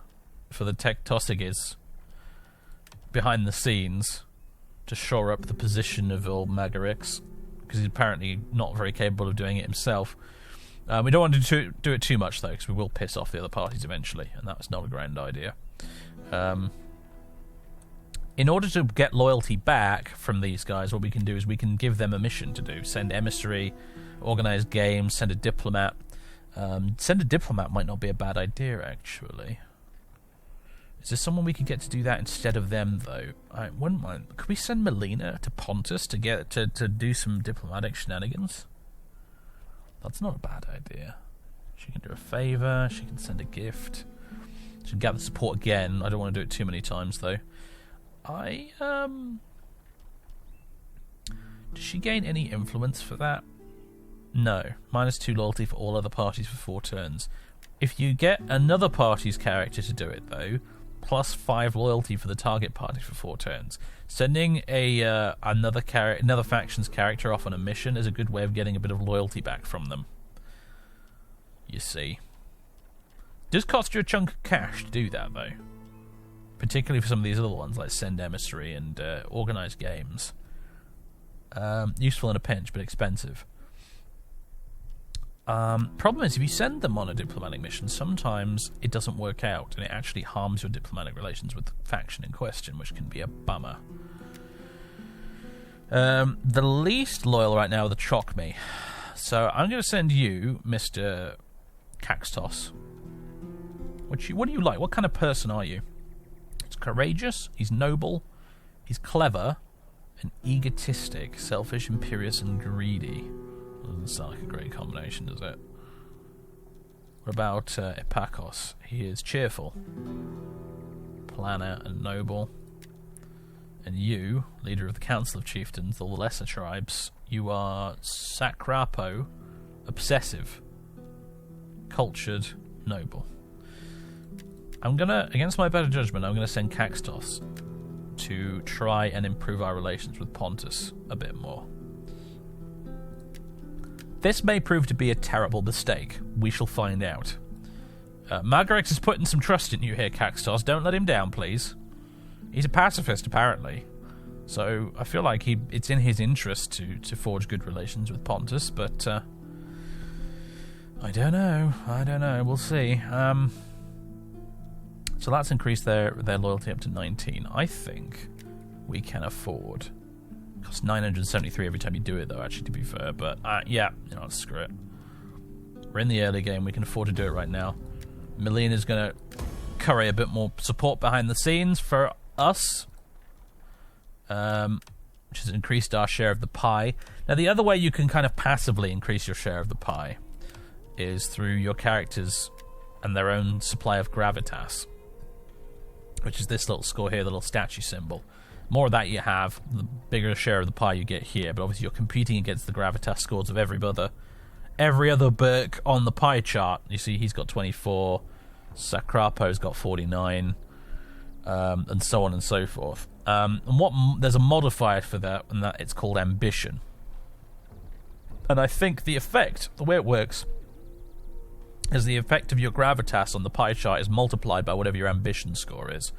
Tectosiges behind the scenes to shore up the position of old Magarix, because he's apparently not very capable of doing it himself. We don't want to do it too much, though, because we will piss off the other parties eventually, and that's not a grand idea. In order to get loyalty back from these guys, what we can do is we can give them a mission to do. Send emissary, organize games, send a diplomat. Send a diplomat might not be a bad idea, actually. Is there someone we could get to do that instead of them, though? I wouldn't mind. Could we send Melina to Pontus to get to do some diplomatic shenanigans? That's not a bad idea. She can do a favour. She can send a gift. She can gather support again. I don't want to do it too many times, though. Does she gain any influence for that? No. -2 loyalty for all other parties for 4 turns. If you get another party's character to do it, though, +5 loyalty for the target party for 4 turns. Sending another faction's character off on a mission is a good way of getting a bit of loyalty back from them. You see. Does cost you a chunk of cash to do that, though. Particularly for some of these other ones, like Send Emissary and Organize Games. Useful in a pinch, but expensive. Problem is, if you send them on a diplomatic mission, sometimes it doesn't work out, and it actually harms your diplomatic relations with the faction in question, which can be a bummer. The least loyal right now are the Chocme. So I'm going to send you, Mr. Caxtos. What do you like? What kind of person are you? He's courageous, he's noble, he's clever, and egotistic, selfish, imperious, and greedy. Doesn't sound like a great combination, does it? What about Epakos? He is cheerful, planner, and noble. And you, leader of the Council of Chieftains, all the lesser tribes, you are Sacrapo, obsessive, cultured, noble. I'm gonna, against my better judgment, I'm gonna send Caxtos to try and improve our relations with Pontus a bit more. This may prove to be a terrible mistake. We shall find out. Margarex is putting some trust in you here, Caxtos. Don't let him down, please. He's a pacifist, apparently. So I feel like it's in his interest to forge good relations with Pontus, but I don't know. We'll see. So that's increased their loyalty up to 19. I think we can afford. It costs 973 every time you do it, though, actually, to be fair. But, yeah, screw it. We're in the early game. We can afford to do it right now. Melina's going to curry a bit more support behind the scenes for us, which has increased our share of the pie. Now, the other way you can kind of passively increase your share of the pie is through your characters and their own supply of gravitas, which is this little score here, the little statue symbol. More of that you have, the bigger share of the pie you get here, but obviously you're competing against the gravitas scores of every other Burke on the pie chart. You see he's got 24, Sacrapo's got 49, and so on and so forth. And there's a modifier for that, and that it's called ambition. And I think the way it works, is the effect of your gravitas on the pie chart is multiplied by whatever your ambition score is.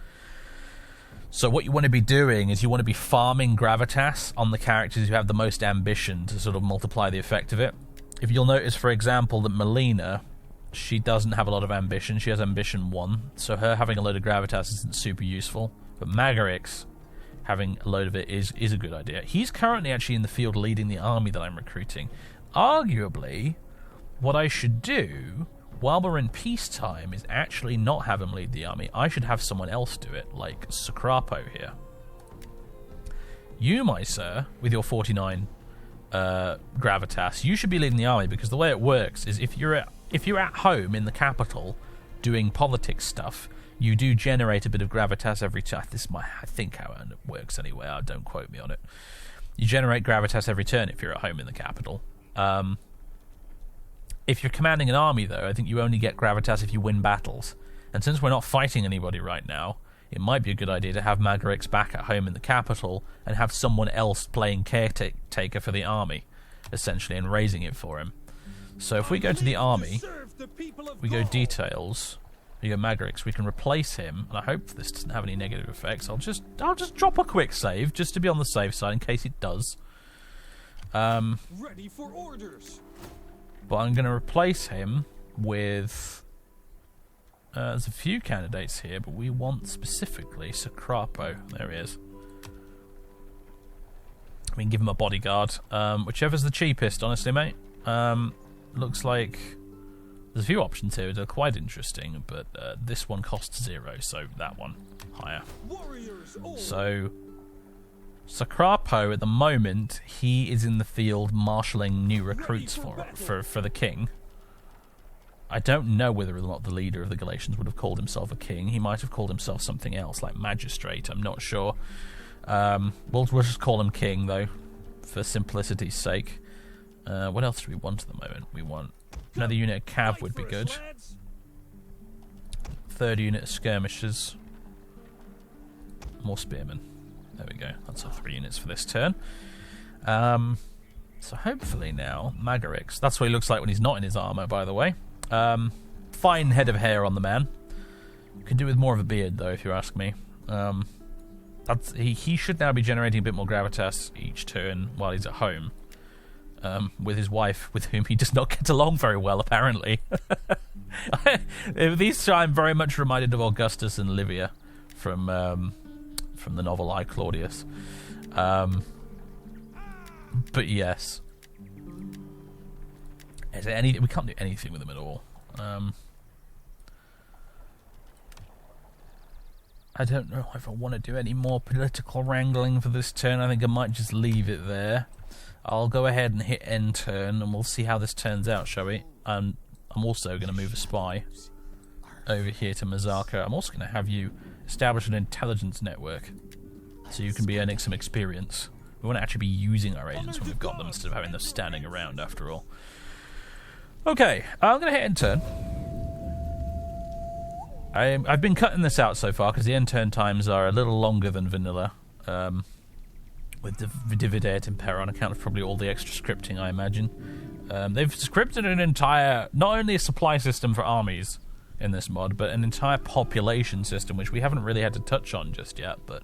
So what you want to be doing is you want to be farming gravitas on the characters who have the most ambition to sort of multiply the effect of it. If you'll notice, for example, that Melina, she doesn't have a lot of ambition. She has ambition 1, so her having a load of gravitas isn't super useful. But Magarix having a load of it is a good idea. He's currently actually in the field leading the army that I'm recruiting. Arguably, what I should do while we're in peacetime is actually not have him lead the army. I should have someone else do it, like Sacrapo here. You, my sir, with your 49 gravitas, you should be leading the army, because the way it works is if you're at home in the capital doing politics stuff, you do generate a bit of gravitas every turn. I think how it works anyway. Don't quote me on it. You generate gravitas every turn if you're at home in the capital. If you're commanding an army, though, I think you only get gravitas if you win battles. And since we're not fighting anybody right now, it might be a good idea to have Magarix back at home in the capital and have someone else playing caretaker for the army, essentially, and raising it for him. So if we go to the army, we go details, we go Magarix, we can replace him, and I hope this doesn't have any negative effects. I'll just drop a quick save, just to be on the safe side, in case it does. Ready for orders. But I'm going to replace him with... there's a few candidates here, but we want specifically Sacrapo. There he is. We can give him a bodyguard. Whichever's the cheapest, honestly, mate. Looks like there's a few options here that are quite interesting, but this one costs 0, so that one higher. So Sacrapo, at the moment, he is in the field marshalling new recruits for the king. I don't know whether or not the leader of the Galatians would have called himself a king. He might have called himself something else, like magistrate. I'm not sure. We'll just call him king, though, for simplicity's sake. What else do we want at the moment? We want another unit of cav would be good. Third unit of skirmishers. More spearmen. There we go. That's our 3 units for this turn. So hopefully now, Magarix. That's what he looks like when he's not in his armour, by the way. Fine head of hair on the man. Could do with more of a beard, though, if you ask me. He should now be generating a bit more gravitas each turn while he's at home. With his wife, with whom he does not get along very well, apparently. These I'm very much reminded of Augustus and Livia from the novel I, Claudius. But yes. We can't do anything with them at all. I don't know if I want to do any more political wrangling for this turn. I think I might just leave it there. I'll go ahead and hit end turn, and we'll see how this turns out, shall we? I'm also going to move a spy over here to Mazaka. I'm also going to have you establish an intelligence network. so you can be earning some experience. We want to actually be using our agents when we've got them instead of having them standing around, after all. Okay, I'm going to hit end turn. I've been cutting this out so far because the end turn times are a little longer than vanilla. With Divide et Impera on account of probably all the extra scripting, I imagine. They've scripted an entire, not only a supply system for armies in this mod, but an entire population system, which we haven't really had to touch on just yet, but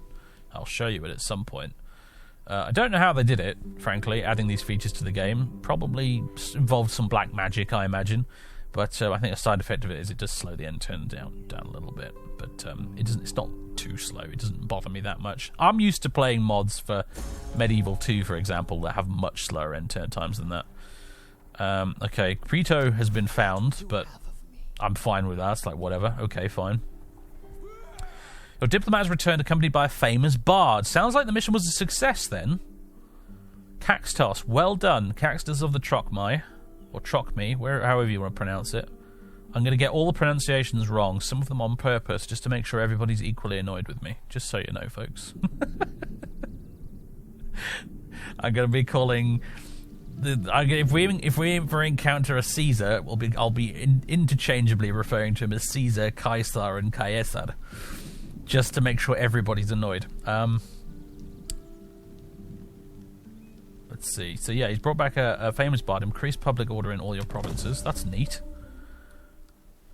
I'll show you it at some point. I don't know how they did it, frankly, adding these features to the game. Probably involved some black magic, I imagine. But I think a side effect of it is it does slow the end turn down a little bit. But it's not too slow. It doesn't bother me that much. I'm used to playing mods for Medieval 2, for example, that have much slower end turn times than that. Okay, Preto has been found, but I'm fine with that. It's like, whatever. Okay, fine. Your diplomat has returned accompanied by a famous bard. Sounds like the mission was a success, then. Caxtos, well done. Caxtos of the Trocmai. Or Trocme, however you want to pronounce it. I'm going to get all the pronunciations wrong, some of them on purpose, just to make sure everybody's equally annoyed with me. Just so you know, folks. I'm going to be calling... If we ever encounter a Caesar, I'll be interchangeably referring to him as Caesar, Caesar, and Caesar. Just to make sure everybody's annoyed. Let's see. So yeah, he's brought back a famous bard. Increased public order in all your provinces. That's neat.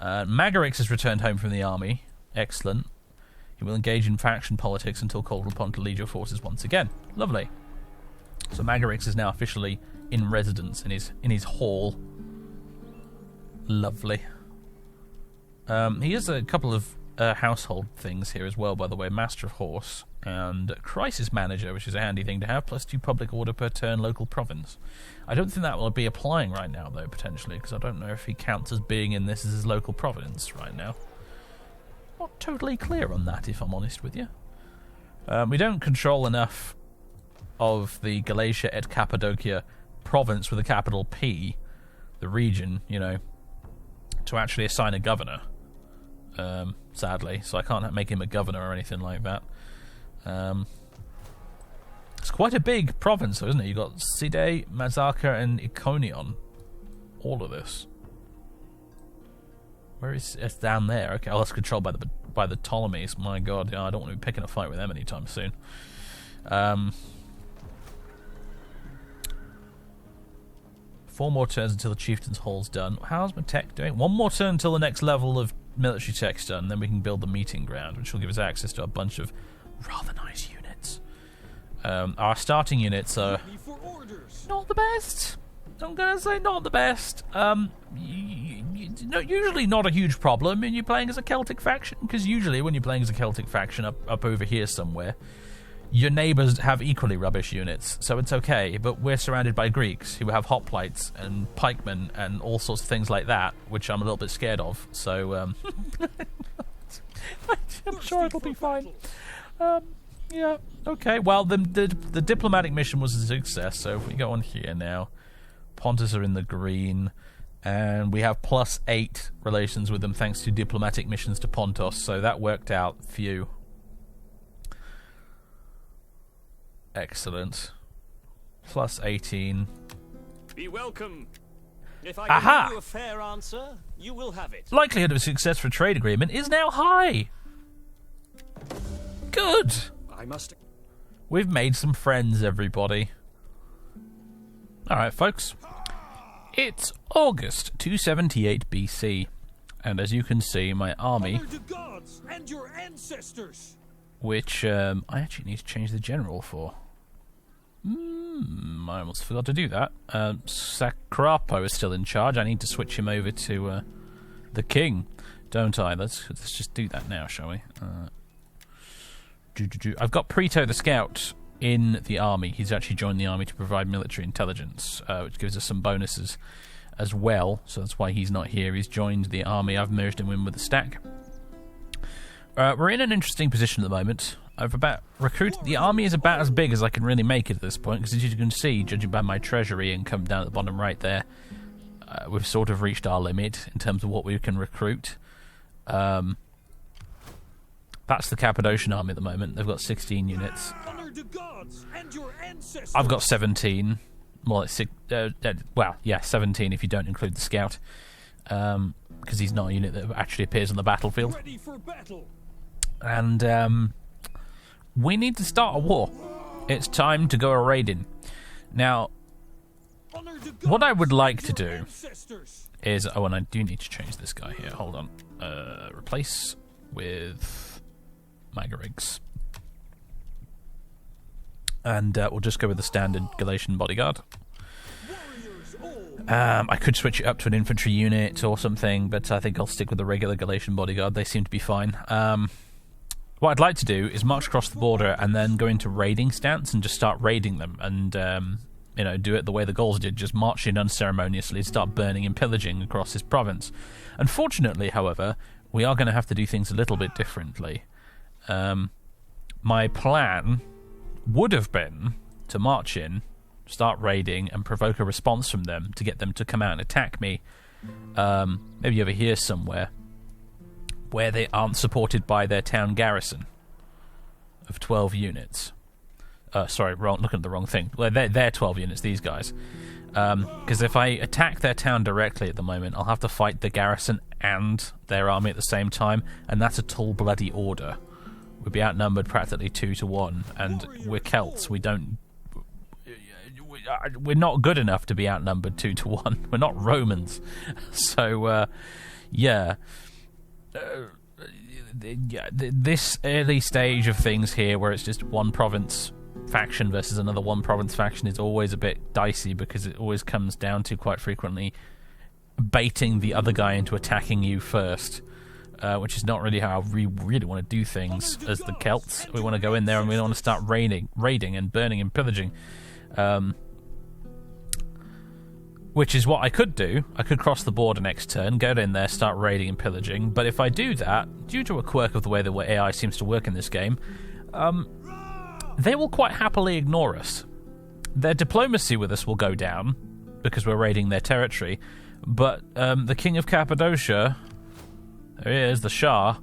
Magarix has returned home from the army. Excellent. He will engage in faction politics until called upon to lead your forces once again. Lovely. So Magarix is now officially in residence in his hall. Lovely. He has a couple of household things here as well, by the way. Master of Horse and Crisis Manager, which is a handy thing to have, plus 2 public order per turn local province. I don't think that will be applying right now, though, potentially, because I don't know if he counts as being in this as his local province right now. Not totally clear on that, if I'm honest with you. We don't control enough of the Galatia et Cappadocia province with a capital P, the region, you know, to actually assign a governor. Sadly, so I can't make him a governor or anything like that. It's quite a big province, though, isn't it? You've got Side, Mazaka, and Iconion. All of this. Where is it's down there? Okay, well, that's controlled by the Ptolemies. My God, yeah, I don't want to be picking a fight with them anytime soon. 4 more turns until the chieftain's hall's done. How's my tech doing? 1 more turn until the next level of military tech's done, then we can build the meeting ground, which will give us access to a bunch of rather nice units. Our starting units are not the best. I'm gonna say not the best. Usually not a huge problem when you're playing as a Celtic faction, because usually when you're playing as a Celtic faction up over here somewhere, your neighbours have equally rubbish units, so it's okay, but we're surrounded by Greeks who have hoplites and pikemen and all sorts of things like that, which I'm a little bit scared of, so I'm sure it'll be fine. Yeah, okay, well, the diplomatic mission was a success, so if we go on here now, Pontus are in the green, and we have +8 relations with them thanks to diplomatic missions to Pontus, so that worked out. Phew. Excellent. +18. Be welcome. If I give you a fair answer, you will have it. Likelihood of success for a trade agreement is now high. Good. We've made some friends, everybody. Alright, folks. It's August 278 BC. And as you can see, my army... Honor to gods and your ancestors. Which I actually need to change the general for. I almost forgot to do that. Sacrapo is still in charge. I need to switch him over to the king, don't I? Let's just do that now, shall we? I've got Preto the scout in the army. He's actually joined the army to provide military intelligence, which gives us some bonuses as well. So that's why he's not here. He's joined the army. I've merged him in with the stack. We're in an interesting position at the moment. I've about recruited... The army is about as big as I can really make it at this point, because as you can see, judging by my treasury income down at the bottom right there, we've sort of reached our limit in terms of what we can recruit. That's the Cappadocian army at the moment. They've got 16 units. Honor the gods and your ancestors. I've got 17. More like 17 if you don't include the scout. Because he's not a unit that actually appears on the battlefield. Ready for battle. And we need to start a war. It's time to go a raiding. Now, what I would like to do is... Oh, and I do need to change this guy here. Hold on. Replace with Magarigs. And we'll just go with the standard Galatian bodyguard. I could switch it up to an infantry unit or something, but I think I'll stick with the regular Galatian bodyguard. They seem to be fine. What I'd like to do is march across the border and then go into raiding stance and just start raiding them and, do it the way the Gauls did, just march in unceremoniously, start burning and pillaging across this province. Unfortunately, however, we are going to have to do things a little bit differently. My plan would have been to march in, start raiding, and provoke a response from them to get them to come out and attack me, maybe over here somewhere, where they aren't supported by their town garrison of 12 units. Looking at the wrong thing. Well, they're 12 units, these guys. Because if I attack their town directly at the moment, I'll have to fight the garrison and their army at the same time, and that's a tall bloody order. We'd be outnumbered practically 2-1, and we're Celts. We're not good enough to be outnumbered 2-1. We're not Romans. So, this early stage of things here, where it's just one province faction versus another one province faction, is always a bit dicey, because it always comes down to, quite frequently, baiting the other guy into attacking you first. Which is not really how we really want to do things as the Celts. We want to go in there and we want to start raiding and burning and pillaging. Which is what I could do. I could cross the border next turn, go in there, start raiding and pillaging. But if I do that, due to a quirk of the way the AI seems to work in this game, they will quite happily ignore us. Their diplomacy with us will go down, because we're raiding their territory. But the King of Cappadocia... There he is, the Shah.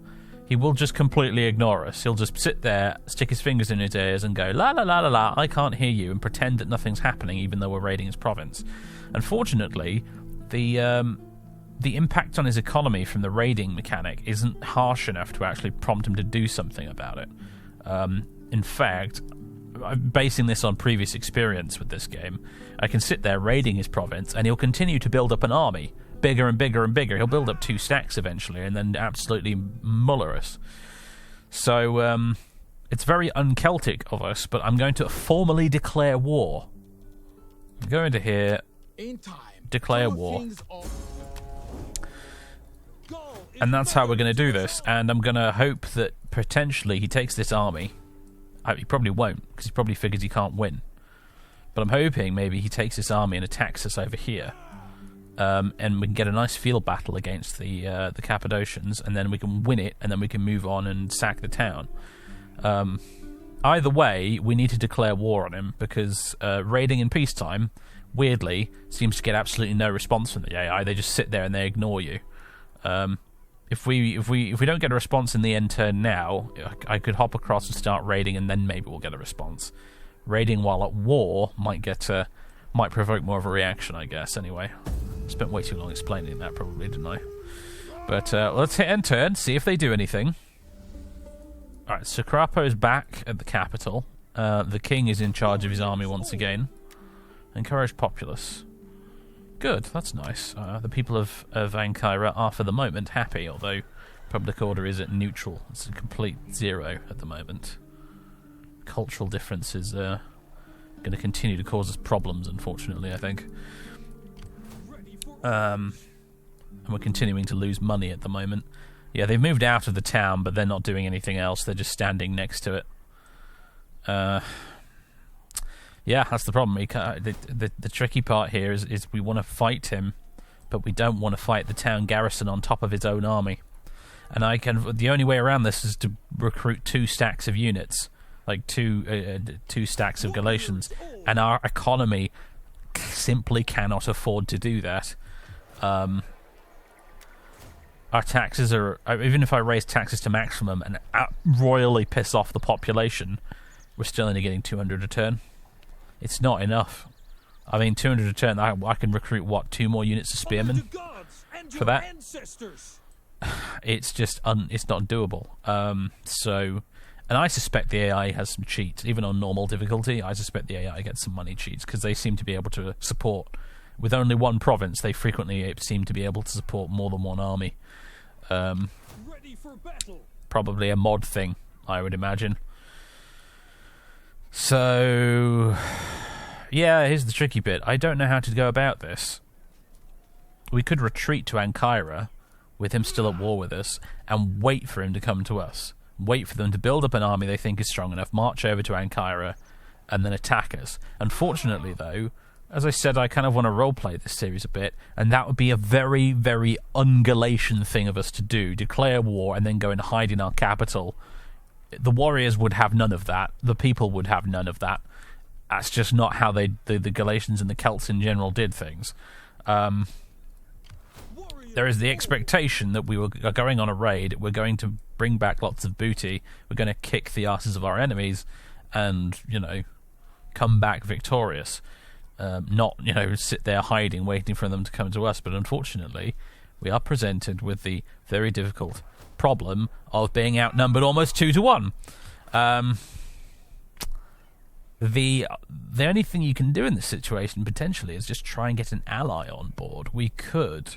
He will just completely ignore us. He'll just sit there, stick his fingers in his ears and go, la la la la la, I can't hear you, and pretend that nothing's happening even though we're raiding his province. Unfortunately, the impact on his economy from the raiding mechanic isn't harsh enough to actually prompt him to do something about it. In fact, I'm basing this on previous experience with this game. I can sit there raiding his province and he'll continue to build up an army. Bigger and bigger and bigger. He'll build up 2 stacks eventually and then absolutely muller us. So, it's very un-Celtic of us, but I'm going to formally declare war. I'm going to here, declare war. And that's how we're going to do this. And I'm going to hope that potentially he takes this army. He probably won't, because he probably figures he can't win. But I'm hoping maybe he takes this army and attacks us over here. And we can get a nice field battle against the Cappadocians, and then we can win it, and then we can move on and sack the town. Either way, we need to declare war on him, because raiding in peacetime, weirdly, seems to get absolutely no response from the AI. They just sit there and they ignore you. If we don't get a response in the end turn now, I could hop across and start raiding, and then maybe we'll get a response. Raiding while at war might provoke more of a reaction, I guess. Anyway. Spent way too long explaining that, probably, didn't I? But let's hit end turn, see if they do anything. Alright, so Crapo is back at the capital. The king is in charge of his army once again. Encourage populace. Good, that's nice. The people of Ankara are, for the moment, happy, although public order is at neutral. It's a complete 0 at the moment. Cultural differences are going to continue to cause us problems, unfortunately, I think. And we're continuing to lose money at the moment. Yeah, they've moved out of the town, but they're not doing anything else. They're just standing next to it. Yeah, that's the problem. The tricky part here is we want to fight him, but we don't want to fight the town garrison on top of his own army. And the only way around this is to recruit 2 stacks of units, like two stacks of Galatians, and our economy simply cannot afford to do that. our taxes are... Even if I raise taxes to maximum and royally piss off the population, we're still only getting 200 a turn. It's not enough. I mean, 200 a turn, I can recruit, what, 2 more units of spearmen for that? It's just... it's not doable. And I suspect the AI has some cheats. Even on normal difficulty, I suspect the AI gets some money cheats, because they seem to be able to support... With only one province, they frequently seem to be able to support more than one army. Ready for battle. Probably a mod thing, I would imagine. So... Yeah, here's the tricky bit. I don't know how to go about this. We could retreat to Ankara, with him still at war with us, and wait for him to come to us. Wait for them to build up an army they think is strong enough, march over to Ankara, and then attack us. Unfortunately, though, as I said, I kind of want to roleplay this series a bit, and that would be a very, very un-Galatian thing of us to do. Declare war and then go and hide in our capital. The warriors would have none of that. The people would have none of that. That's just not how the Galatians and the Celts in general did things. There is the expectation that we are going on a raid, we're going to bring back lots of booty, we're going to kick the asses of our enemies, and, you know, come back victorious. Not, you know, sit there hiding, waiting for them to come to us. But unfortunately, we are presented with the very difficult problem of being outnumbered almost 2 to 1. The only thing you can do in this situation, potentially, is just try and get an ally on board. We could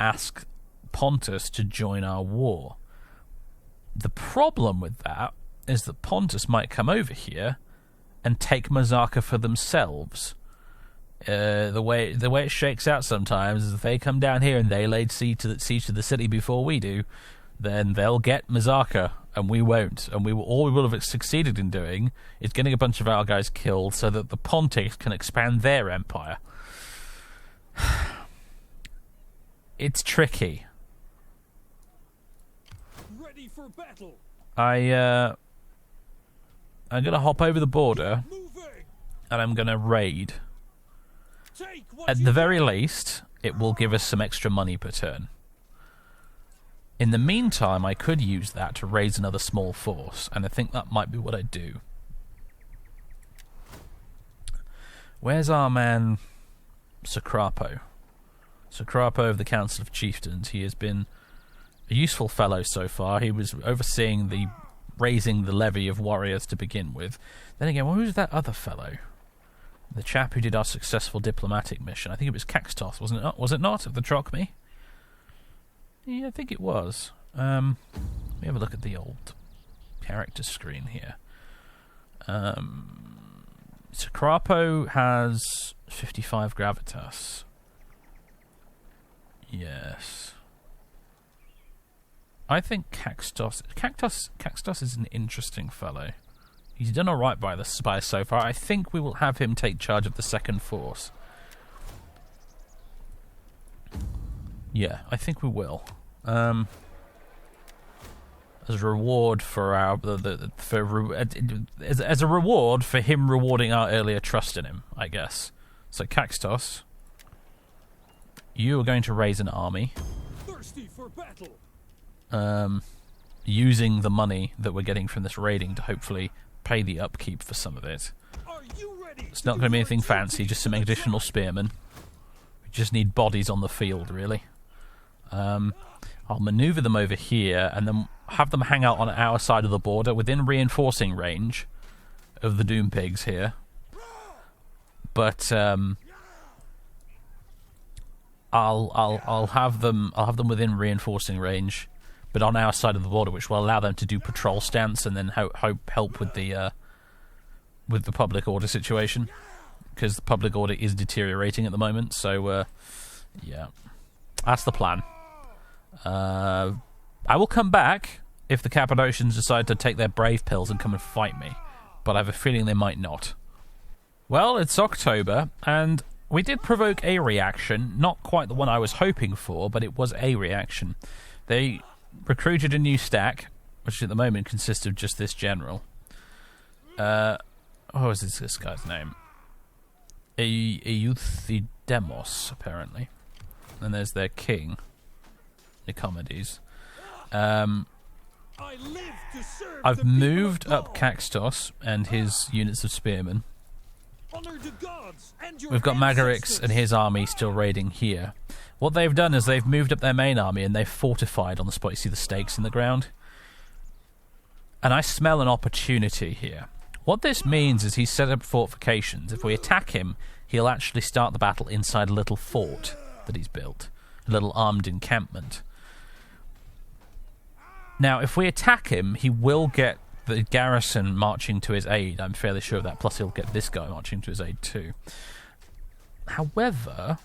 ask Pontus to join our war. The problem with that is that Pontus might come over here and take Mazaka for themselves. The way it shakes out sometimes is if they come down here and they laid siege to the city before we do, then they'll get Mazaka and we won't. And all we will have succeeded in doing is getting a bunch of our guys killed so that the Pontics can expand their empire. It's tricky. Ready for battle. I'm gonna hop over the border and I'm gonna raid. At the very least, it will give us some extra money per turn. In the meantime, I could use that to raise another small force, and I think that might be what I do. Where's our man Sacrapo? Sacrapo of the Council of Chieftains. He has been a useful fellow so far. He was overseeing raising the levy of warriors to begin with. Then again, who was that other fellow? The chap who did our successful diplomatic mission. I think it was Caxtos, wasn't it? Was it not? Of the Trocme? Yeah, I think it was. Let me have a look at the old character screen here. Sacrapo has 55 gravitas. Yes. I think Caxtos is an interesting fellow. He's done alright by the spy so far. I think we will have him take charge of the second force. Yeah, I think we will. As a reward for as a reward for him rewarding our earlier trust in him, I guess. So Caxtos, you are going to raise an army. Thirsty for battle. Using the money that we're getting from this raiding to hopefully pay the upkeep for some of it. It's not going to be anything fancy, just some additional spearmen. We just need bodies on the field, really. I'll maneuver them over here and then have them hang out on our side of the border within reinforcing range of the Doom Pigs here. But I'll have them within reinforcing range, but on our side of the border, which will allow them to do patrol stance and then help with the public order situation, because the public order is deteriorating at the moment. So yeah, that's the plan. I will come back if the Cappadocians decide to take their brave pills and come and fight me, but I have a feeling they might not. Well, it's October, and we did provoke a reaction, not quite the one I was hoping for, but it was a reaction. They recruited a new stack, which at the moment consists of just this general. What was this guy's name? Euthydemos, apparently. And there's their king. the comedies. I live to serve I've the people moved of up Gaul. Caxtos and his units of spearmen. Honor the gods and your We've got Magarix ancestors. and his army still raiding here. What they've done is they've moved up their main army and they've fortified on the spot. You see the stakes in the ground? And I smell an opportunity here. What this means is he's set up fortifications. If we attack him, he'll actually start the battle inside a little fort that he's built. A little armed encampment. Now, if we attack him, he will get the garrison marching to his aid. I'm fairly sure of that. Plus, he'll get this guy marching to his aid too. However,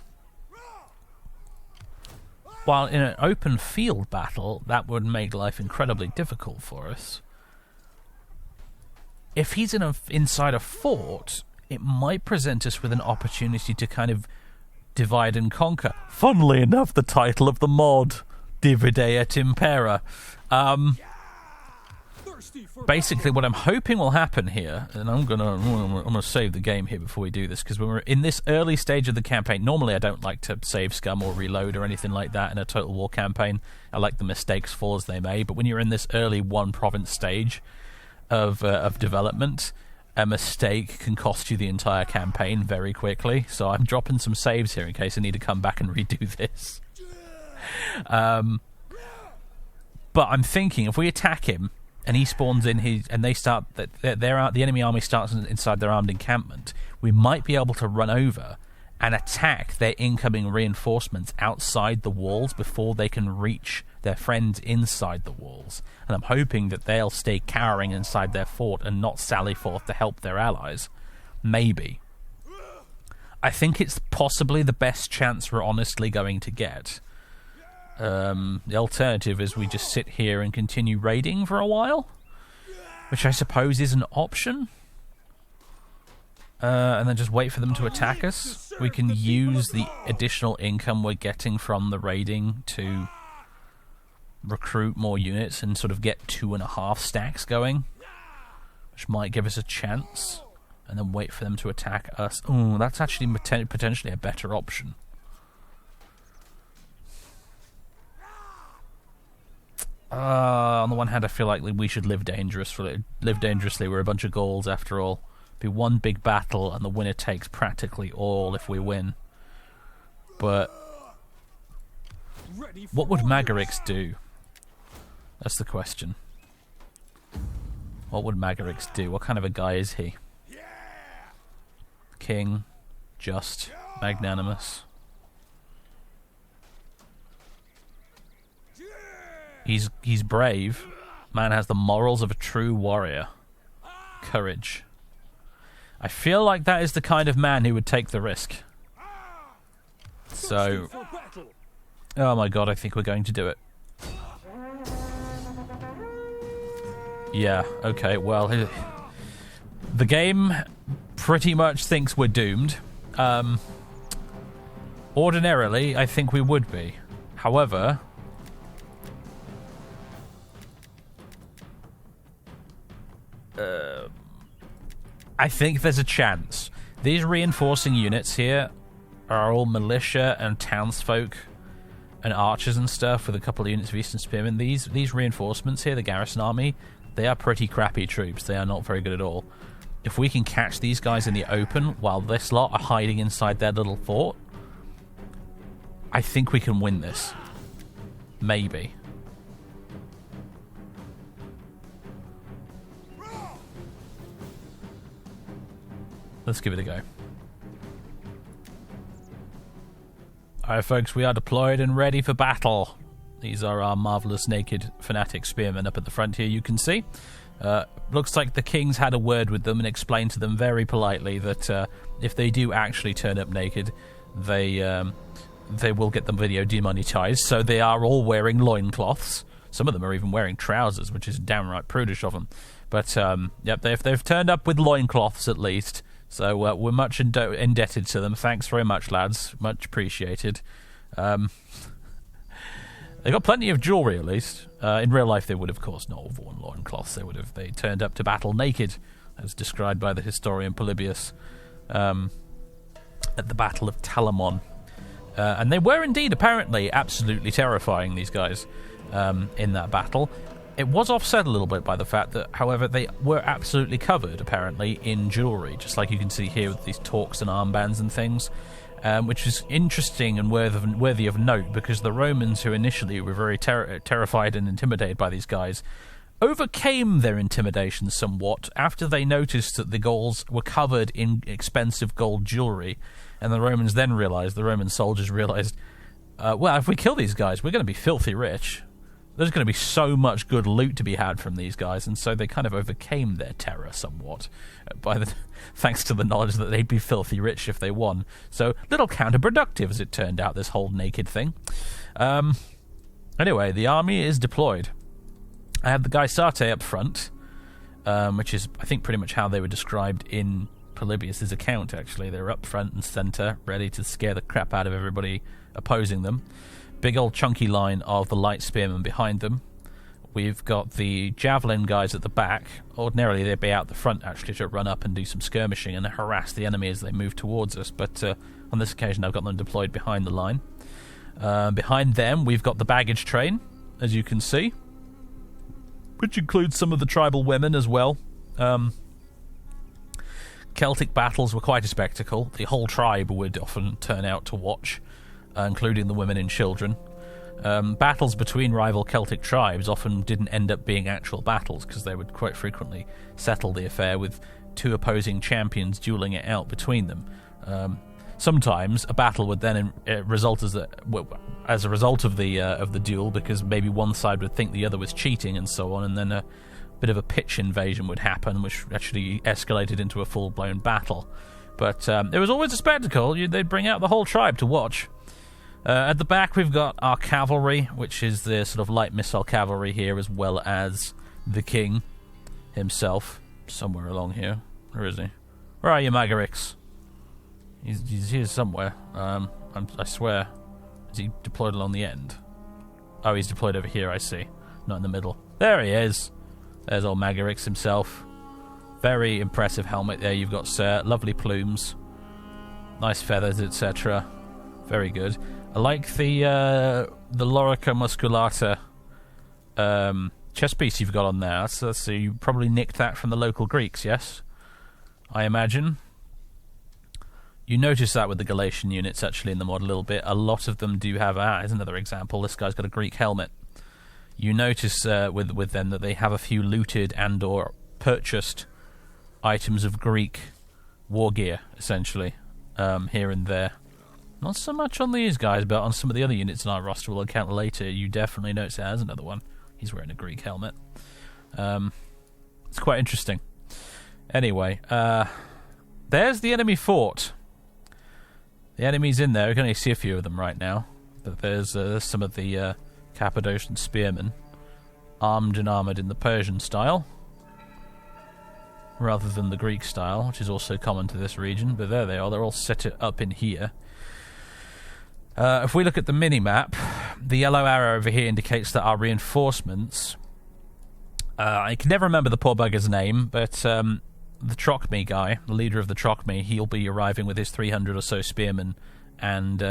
while in an open field battle, that would make life incredibly difficult for us. If he's inside a fort, it might present us with an opportunity to kind of divide and conquer. Funnily enough, the title of the mod, Divide et Impera. Basically, what I'm hoping will happen here, and I'm gonna save the game here before we do this, because when we're in this early stage of the campaign, normally I don't like to save scum or reload or anything like that in a Total War campaign. I like the mistakes fall as they may, but when you're in this early one province stage of development, a mistake can cost you the entire campaign very quickly. So I'm dropping some saves here in case I need to come back and redo this. But I'm thinking if we attack him and he spawns in and they start the enemy army starts inside their armed encampment, we might be able to run over and attack their incoming reinforcements outside the walls before they can reach their friends inside the walls. And I'm hoping that they'll stay cowering inside their fort and not sally forth to help their allies. Maybe. I think it's possibly the best chance we're honestly going to get. The alternative is we just sit here and continue raiding for a while, which I suppose is an option. And then just wait for them to attack us. We can use the additional income we're getting from the raiding to recruit more units and sort of get 2.5 stacks going, which might give us a chance, and then wait for them to attack us. Ooh, that's actually potentially a better option. On the one hand, I feel like we should live dangerously. We're a bunch of Gauls, after all. Be one big battle, and the winner takes practically all if we win. But what would Magarix do? That's the question. What would Magarix do? What kind of a guy is he? King, just, magnanimous. He's brave. Man has the morals of a true warrior. Courage. I feel like that is the kind of man who would take the risk. So, oh my god, I think we're going to do it. Yeah, okay, well, the game pretty much thinks we're doomed. Ordinarily, I think we would be. However, I think there's a chance. These reinforcing units here are all militia and townsfolk and archers and stuff with a couple of units of Eastern Spearmen. These reinforcements here, the garrison army, they are pretty crappy troops. They are not very good at all. If we can catch these guys in the open while this lot are hiding inside their little fort, I think we can win this. Maybe. Let's give it a go. Alright folks, we are deployed and ready for battle. These are our marvellous naked fanatic spearmen up at the front here, you can see. Looks like the kings had a word with them and explained to them very politely that if they do actually turn up naked, they will get the video demonetized. So they are all wearing loincloths. Some of them are even wearing trousers, which is downright prudish of them. But yep, they've turned up with loincloths at least. So we're much indebted to them. Thanks very much, lads. Much appreciated. They've got plenty of jewellery, at least. In real life, they would, of course, not have worn loincloths. They turned up to battle naked, as described by the historian Polybius at the Battle of Talamon. And they were indeed, apparently, absolutely terrifying, these guys, in that battle. It was offset a little bit by the fact that, however, they were absolutely covered, apparently, in jewellery, just like you can see here with these torques and armbands and things, which is interesting and worthy of note, because the Romans, who initially were very terrified and intimidated by these guys, overcame their intimidation somewhat after they noticed that the Gauls were covered in expensive gold jewellery, and the Romans then realised, the Roman soldiers realised, well, if we kill these guys, we're going to be filthy rich. There's going to be so much good loot to be had from these guys, and so they kind of overcame their terror somewhat, thanks to the knowledge that they'd be filthy rich if they won. So, little counterproductive, as it turned out, this whole naked thing. Anyway, the army is deployed. I had the Gaisate up front, which is, I think, pretty much how they were described in Polybius' account, actually. They were up front and centre, ready to scare the crap out of everybody opposing them. Big old chunky line of the light spearmen behind them. We've got the javelin guys at the back. Ordinarily, they'd be out the front, actually, to run up and do some skirmishing and harass the enemy as they move towards us. But on this occasion, I've got them deployed behind the line. Behind them, we've got the baggage train, as you can see, which includes some of the tribal women as well. Celtic battles were quite a spectacle. The whole tribe would often turn out to watch, including the women and children. Battles between rival Celtic tribes often didn't end up being actual battles, because they would quite frequently settle the affair with two opposing champions dueling it out between them. Sometimes a battle would then result as a result of the duel, because maybe one side would think the other was cheating and so on, and then a bit of a pitch invasion would happen, which actually escalated into a full-blown battle. But it was always a spectacle. They'd bring out the whole tribe to watch. At the back, we've got our cavalry, which is the sort of light missile cavalry here, as well as the king himself, somewhere along here. Where is he? Where are you, Magarix? He's here somewhere. I swear. Is he deployed along the end? Oh, he's deployed over here, I see. Not in the middle. There he is. There's old Magarix himself. Very impressive helmet there you've got, sir. Lovely plumes. Nice feathers, etc. Very good. I like the Lorica Musculata chest piece you've got on there. So you probably nicked that from the local Greeks, yes? I imagine. You notice that with the Galatian units, actually, in the mod a little bit. A lot of them do have... here's another example. This guy's got a Greek helmet. You notice with them that they have a few looted and or purchased items of Greek war gear, essentially, here and there. Not so much on these guys, but on some of the other units in our roster we'll encounter later, you definitely notice it has another one. He's wearing a Greek helmet. It's quite interesting. Anyway, there's the enemy fort. The enemy's in there. We can only see a few of them right now. But there's some of the Cappadocian spearmen, armed and armoured in the Persian style, rather than the Greek style, which is also common to this region. But there they are. They're all set up in here. If we look at the mini-map, the yellow arrow over here indicates that our reinforcements... I can never remember the poor bugger's name, but the Trochme guy, the leader of the Trochme, he'll be arriving with his 300 or so spearmen, and...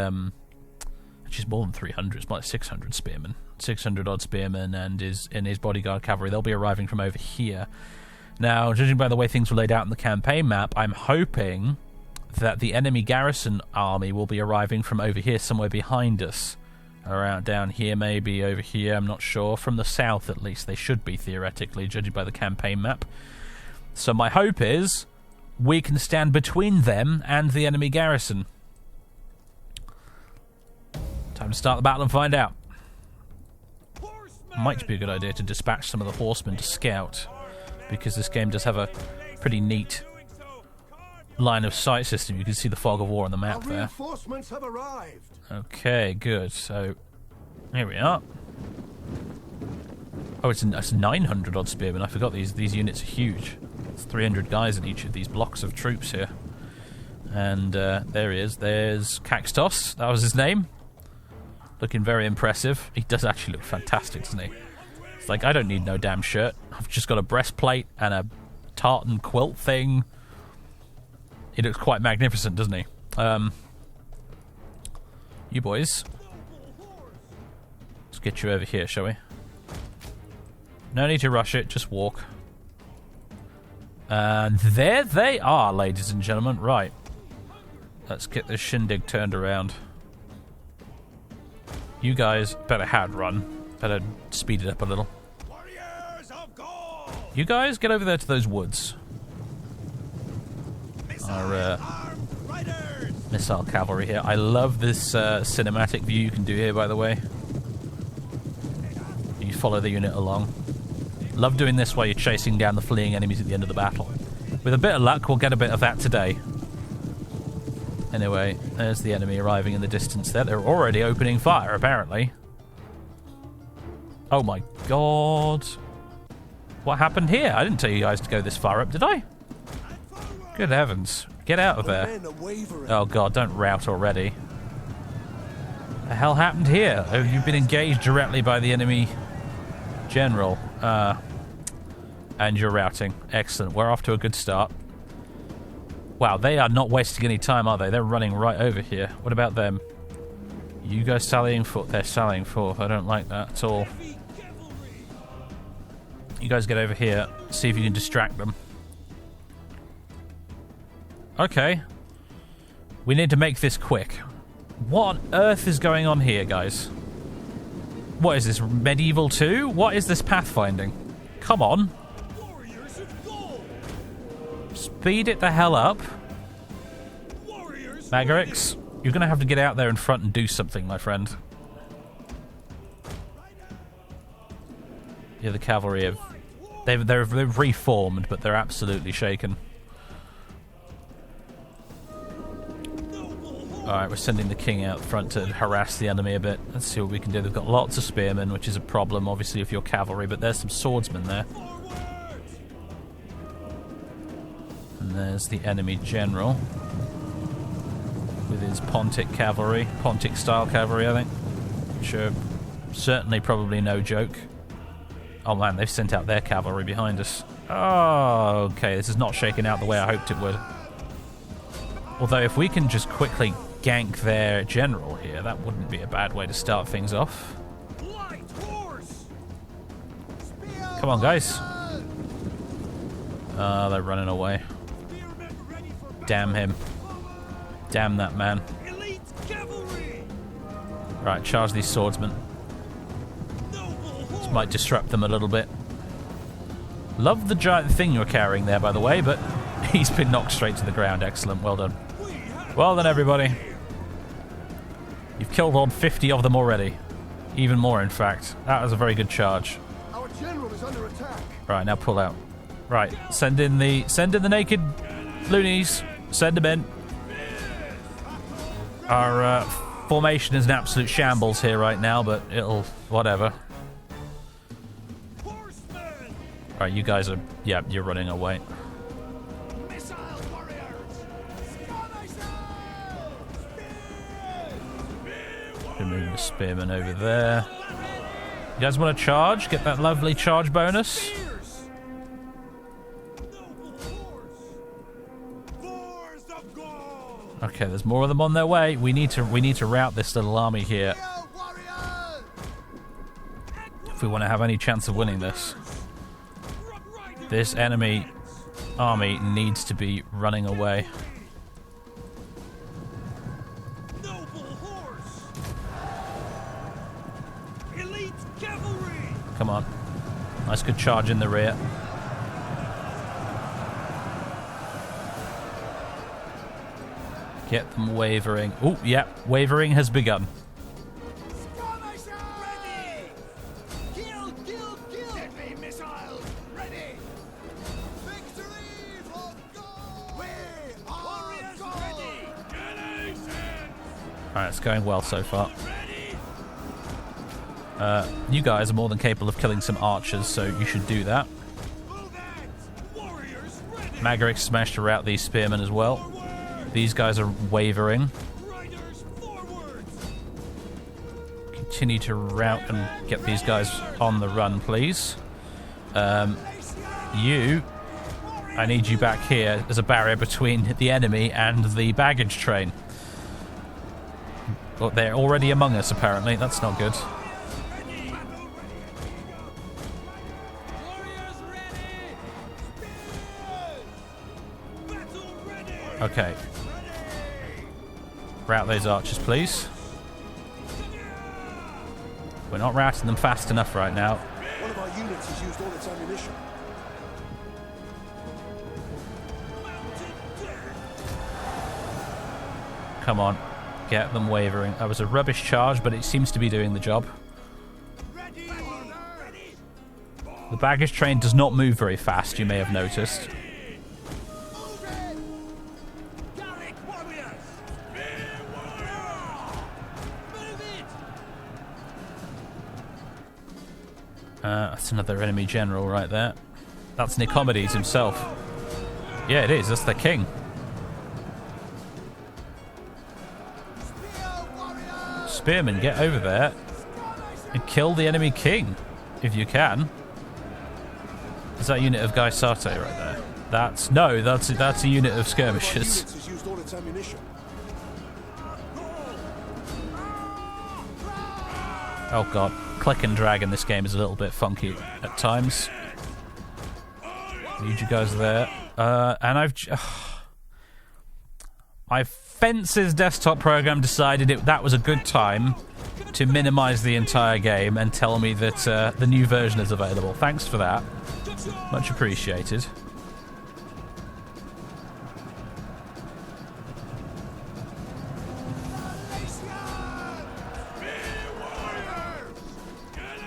which is more than 300, it's more like 600 spearmen. 600-odd spearmen and his bodyguard cavalry. They'll be arriving from over here. Now, judging by the way things were laid out in the campaign map, I'm hoping that the enemy garrison army will be arriving from over here, somewhere behind us. Around down here, maybe over here, I'm not sure. From the south, at least, they should be, theoretically, judging by the campaign map. So my hope is we can stand between them and the enemy garrison. Time to start the battle and find out. Might be a good idea to dispatch some of the horsemen to scout, because this game does have a pretty neat line of sight system. You can see the fog of war on the map there. Reinforcements have arrived. Okay, good. So here we are. Oh, it's 900 odd spearmen. I forgot these units are huge. It's 300 guys in each of these blocks of troops here. And there he is. There's Caxtos. That was his name. Looking very impressive. He does actually look fantastic, doesn't he? It's like, I don't need no damn shirt. I've just got a breastplate and a tartan quilt thing. He looks quite magnificent, doesn't he? You boys. Let's get you over here, shall we? No need to rush it, just walk. And there they are, ladies and gentlemen. Right. Let's get this shindig turned around. You guys better hard run. Better speed it up a little. You guys get over there to those woods. Our missile cavalry here. I love this cinematic view you can do here, by the way. You follow the unit along. Love doing this while you're chasing down the fleeing enemies at the end of the battle. With a bit of luck, we'll get a bit of that today. Anyway, there's the enemy arriving in the distance there. They're already opening fire, apparently. Oh my god. What happened here? I didn't tell you guys to go this far up, did I? Good heavens. Get out of there. Oh god, don't rout already. The hell happened here? Oh, you've been engaged directly by the enemy general. And you're routing. Excellent. We're off to a good start. Wow, they are not wasting any time, are they? They're running right over here. What about them? You guys sallying forth? They're sallying forth. I don't like that at all. You guys get over here. See if you can distract them. Okay. We need to make this quick. What on earth is going on here, guys? What is this, Medieval 2? What is this pathfinding? Come on. Speed it the hell up. Magarix, you're going to have to get out there in front and do something, my friend. Yeah, the cavalry have... They've reformed, but they're absolutely shaken. Alright, we're sending the king out front to harass the enemy a bit. Let's see what we can do. They've got lots of spearmen, which is a problem, obviously, if you're cavalry, but there's some swordsmen there. And there's the enemy general. With his Pontic cavalry. Pontic-style cavalry, I think. Which are certainly probably no joke. Oh man, they've sent out their cavalry behind us. Oh, okay, this is not shaking out the way I hoped it would. Although if we can just quickly gank their general here, that wouldn't be a bad way to start things off. Come on, guys. Oh, they're running away. Damn him. Damn that man. Right, charge these swordsmen. This might disrupt them a little bit. Love the giant thing you're carrying there, by the way, but he's been knocked straight to the ground. Excellent. Well done. Well done, everybody. You've killed on 50 of them already. Even more, in fact. That was a very good charge. Our general is under attack. Right, now pull out. Right, send in the naked loonies. Send them in. Our formation is an absolute shambles here right now, but it'll... whatever. Right, you guys are... yeah, you're running away. Remove the spearman over there. You guys want to charge? Get that lovely charge bonus? Okay, there's more of them on their way. We need to rout this little army here if we want to have any chance of winning this. This enemy army needs to be running away. Come on. Nice good charge in the rear. Get them wavering. Oh, yeah. Wavering has begun. Alright, it's going well so far. You guys are more than capable of killing some archers, so you should do that. Magarix smashed to rout these spearmen as well. These guys are wavering. Continue to rout and get these guys on the run, please. You, I need you back here as a barrier between the enemy and the baggage train. Oh, they're already among us, apparently. That's not good. Okay. Rout those archers, please. We're not routing them fast enough right now. One of our units has used all its ammunition. Come on. Get them wavering. That was a rubbish charge, but it seems to be doing the job. The baggage train does not move very fast, you may have noticed. That's another enemy general right there. That's Nicomedes himself. Yeah, it is. That's the king. Spearmen, get over there and kill the enemy king, if you can. Is that a unit of Gaisate right there? That's a unit of skirmishers. Oh god, click and drag in this game is a little bit funky at times. Need you guys there. And I've Fence's desktop program decided that was a good time to minimize the entire game and tell me that the new version is available. Thanks for that. Much appreciated.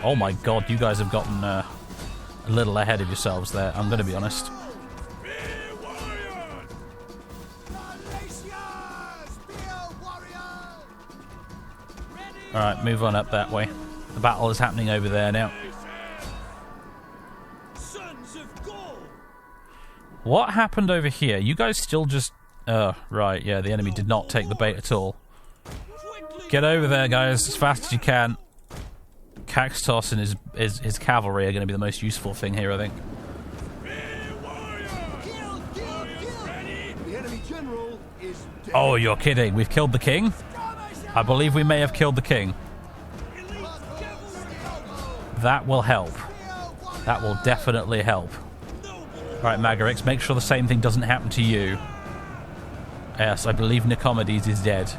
Oh my god, you guys have gotten a little ahead of yourselves there, I'm going to be honest. Alright, move on up that way. The battle is happening over there now. What happened over here? You guys still just... Oh, right, yeah, the enemy did not take the bait at all. Get over there, guys, as fast as you can. Caxtos and his cavalry are going to be the most useful thing here, I think. Oh, you're kidding. We've killed the king? I believe we may have killed the king. That will help. That will definitely help. Alright, Magarix, make sure the same thing doesn't happen to you. Yes, I believe Nicomedes is dead.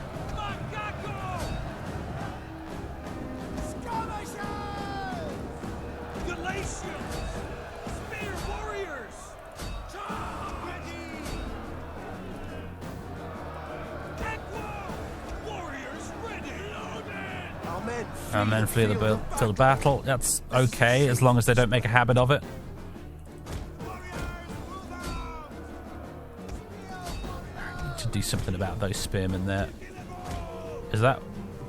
And then flee the battle. That's okay, as long as they don't make a habit of it. I need to do something about those spearmen there. Is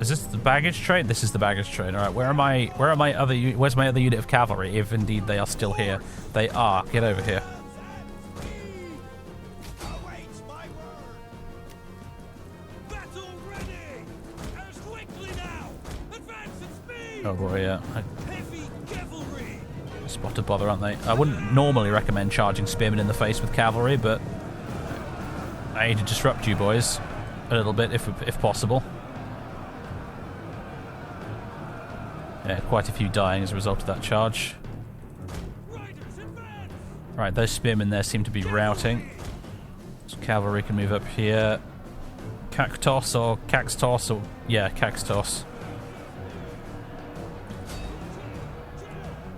this the baggage train? This is the baggage train. Alright, where's my other unit of cavalry, if indeed they are still here? They are. Get over here. Oh boy, yeah. Spot of bother, aren't they? I wouldn't normally recommend charging spearmen in the face with cavalry, but I need to disrupt you boys a little bit if possible. Yeah, quite a few dying as a result of that charge. Right, those spearmen there seem to be routing. So cavalry can move up here. Caxtos or Caxtos or... yeah, Caxtos.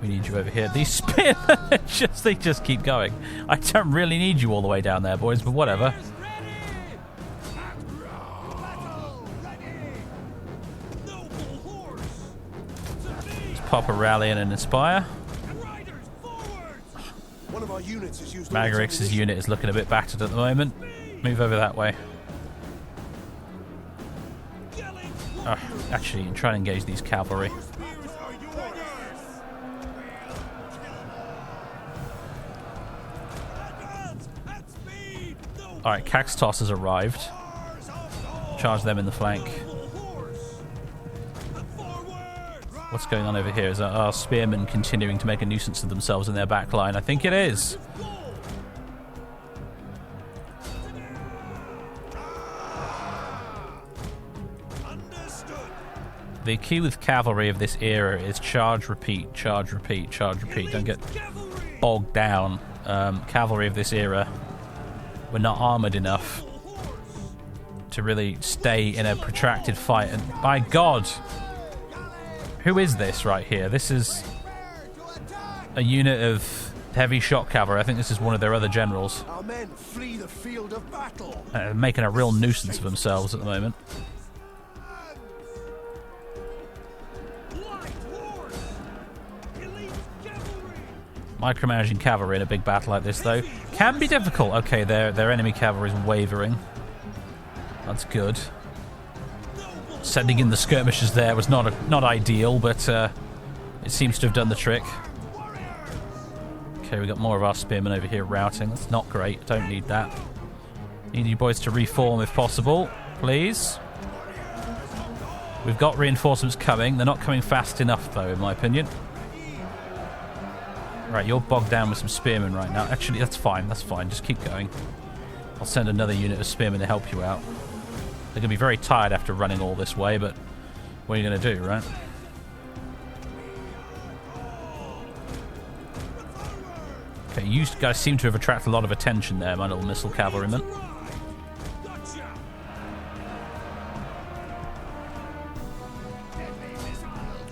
We need you over here. These spearmen, they just keep going. I don't really need you all the way down there, boys, but whatever. Let's pop a rally and an inspire. Magarix's unit is looking a bit battered at the moment. Move over that way. Actually, try and engage these cavalry. Alright, Caxtos has arrived. Charge them in the flank. What's going on over here? Is our spearmen continuing to make a nuisance of themselves in their back line? I think it is. The key with cavalry of this era is charge, repeat, charge, repeat, charge, repeat. Don't get bogged down. Cavalry of this era were not armoured enough to really stay in a protracted fight. And by God, who is this right here? This is a unit of heavy shock cavalry. I think this is one of their other generals. Our men flee the field of battle. Making a real nuisance of themselves at the moment. Micromanaging cavalry in a big battle like this, though, can be difficult. Okay, their enemy cavalry is wavering. That's good. Sending in the skirmishers there was not ideal, but it seems to have done the trick. Okay, we got more of our spearmen over here routing. That's not great. Don't need that. Need you boys to reform if possible, please. We've got reinforcements coming. They're not coming fast enough, though, in my opinion. Right, you're bogged down with some spearmen right now. Actually, that's fine. That's fine. Just keep going. I'll send another unit of spearmen to help you out. They're going to be very tired after running all this way, but what are you going to do, right? Okay, you guys seem to have attracted a lot of attention there, my little missile cavalrymen.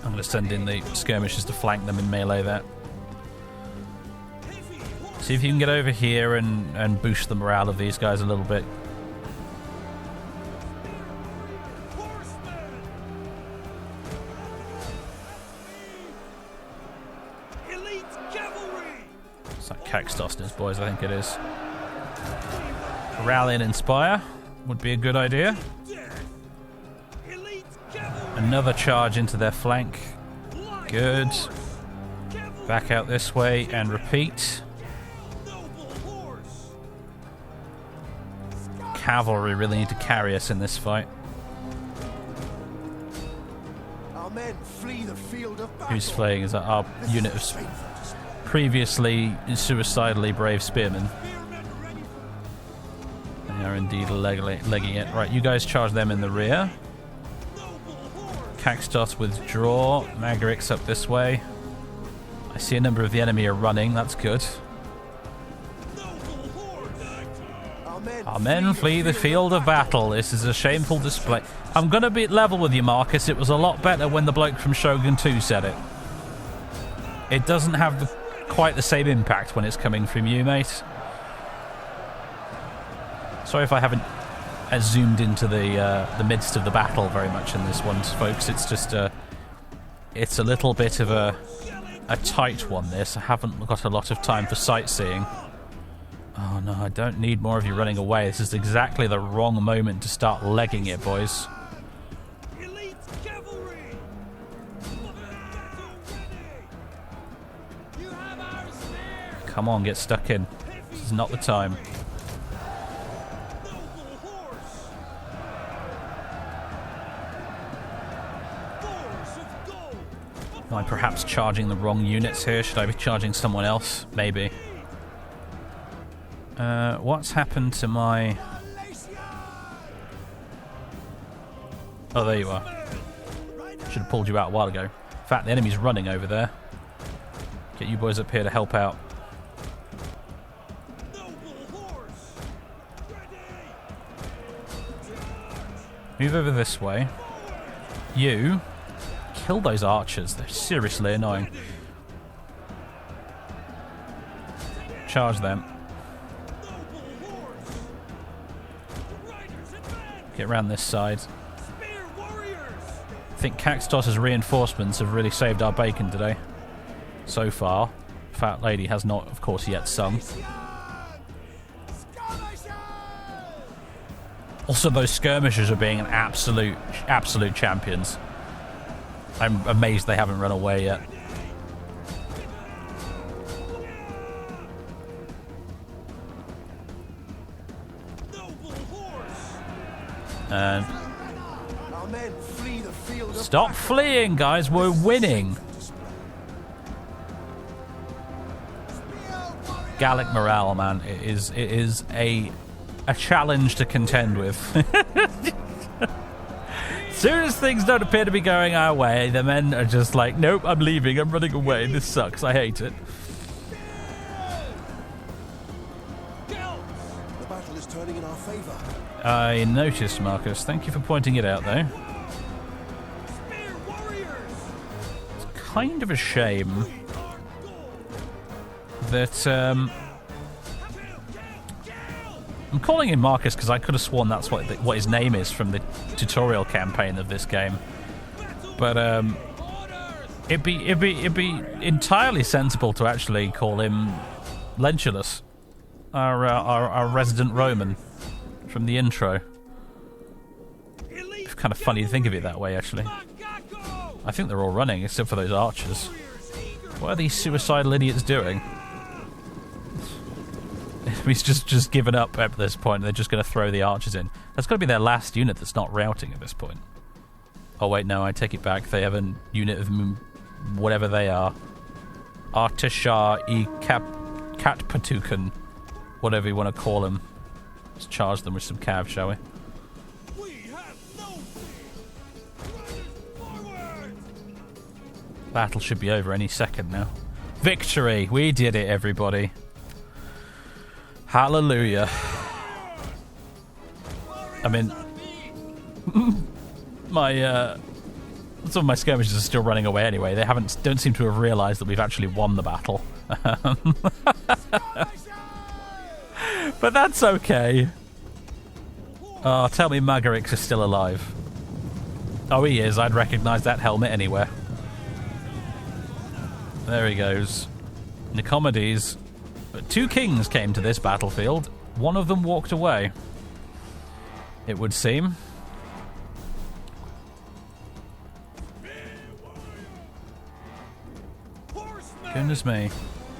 I'm going to send in the skirmishers to flank them in melee there. See if you can get over here and boost the morale of these guys a little bit. It's like Caxtos's boys, I think it is. Rally and inspire would be a good idea. Another charge into their flank. Good. Back out this way and repeat. Cavalry really need to carry us in this fight. Our men flee the field of battle. Who's fleeing? Is that our unit of previously suicidally brave spearmen? They are indeed legging it. Right, you guys charge them in the rear. Caxtos withdraw. Magarix up this way. I see a number of the enemy are running. That's good. Our men flee the field of battle. This is a shameful display. I'm going to be level with you, Marcus. It was a lot better when the bloke from Shogun 2 said it. It doesn't have quite the same impact when it's coming from you, mate. Sorry if I haven't zoomed into the midst of the battle very much in this one, folks. It's just it's a little bit of a tight one, this. I haven't got a lot of time for sightseeing. Oh no, I don't need more of you running away. This is exactly the wrong moment to start legging it, boys. Come on, get stuck in. This is not the time. Am I perhaps charging the wrong units here? Should I be charging someone else? Maybe. What's happened to my... Oh, there you are. Should have pulled you out a while ago. In fact, the enemy's running over there. Get you boys up here to help out. Move over this way. You... Kill those archers. They're seriously annoying. Charge them. Get around this side. I think Caxtos's reinforcements have really saved our bacon today. So far. Fat Lady has not, of course, yet sung. Also, those skirmishers are being an absolute champions. I'm amazed they haven't run away yet. And stop fleeing, guys. We're winning. Gallic morale, man. It is a challenge to contend with. soon as things don't appear to be going our way, the men are just like, nope, I'm leaving, I'm running away, this sucks, I hate it. The battle is turning in our favor. I noticed, Marcus. Thank you for pointing it out, though. It's kind of a shame that I'm calling him Marcus because I could have sworn that's what his name is from the tutorial campaign of this game. But it'd be entirely sensible to actually call him Lentulus, our resident Roman from the intro. It's kind of funny to think of it that way, actually. I think they're all running except for those archers. What are these suicidal idiots doing? He's just given up at this point. They're just going to throw the archers in. That's got to be their last unit that's not routing at this point. Oh wait, no, I take it back. They have a unit of whatever they are. Artishar e Katpatukan, whatever you want to call them. Let's charge them with some cav, shall we? Battle should be over any second now. Victory! We did it, everybody. Hallelujah. I mean, some of my skirmishers are still running away anyway. They don't seem to have realised that we've actually won the battle. But that's okay. Oh, tell me Magarix is still alive. Oh, he is. I'd recognise that helmet anywhere. There he goes. Nicomedes. But 2 kings came to this battlefield. One of them walked away, it would seem. Goodness me.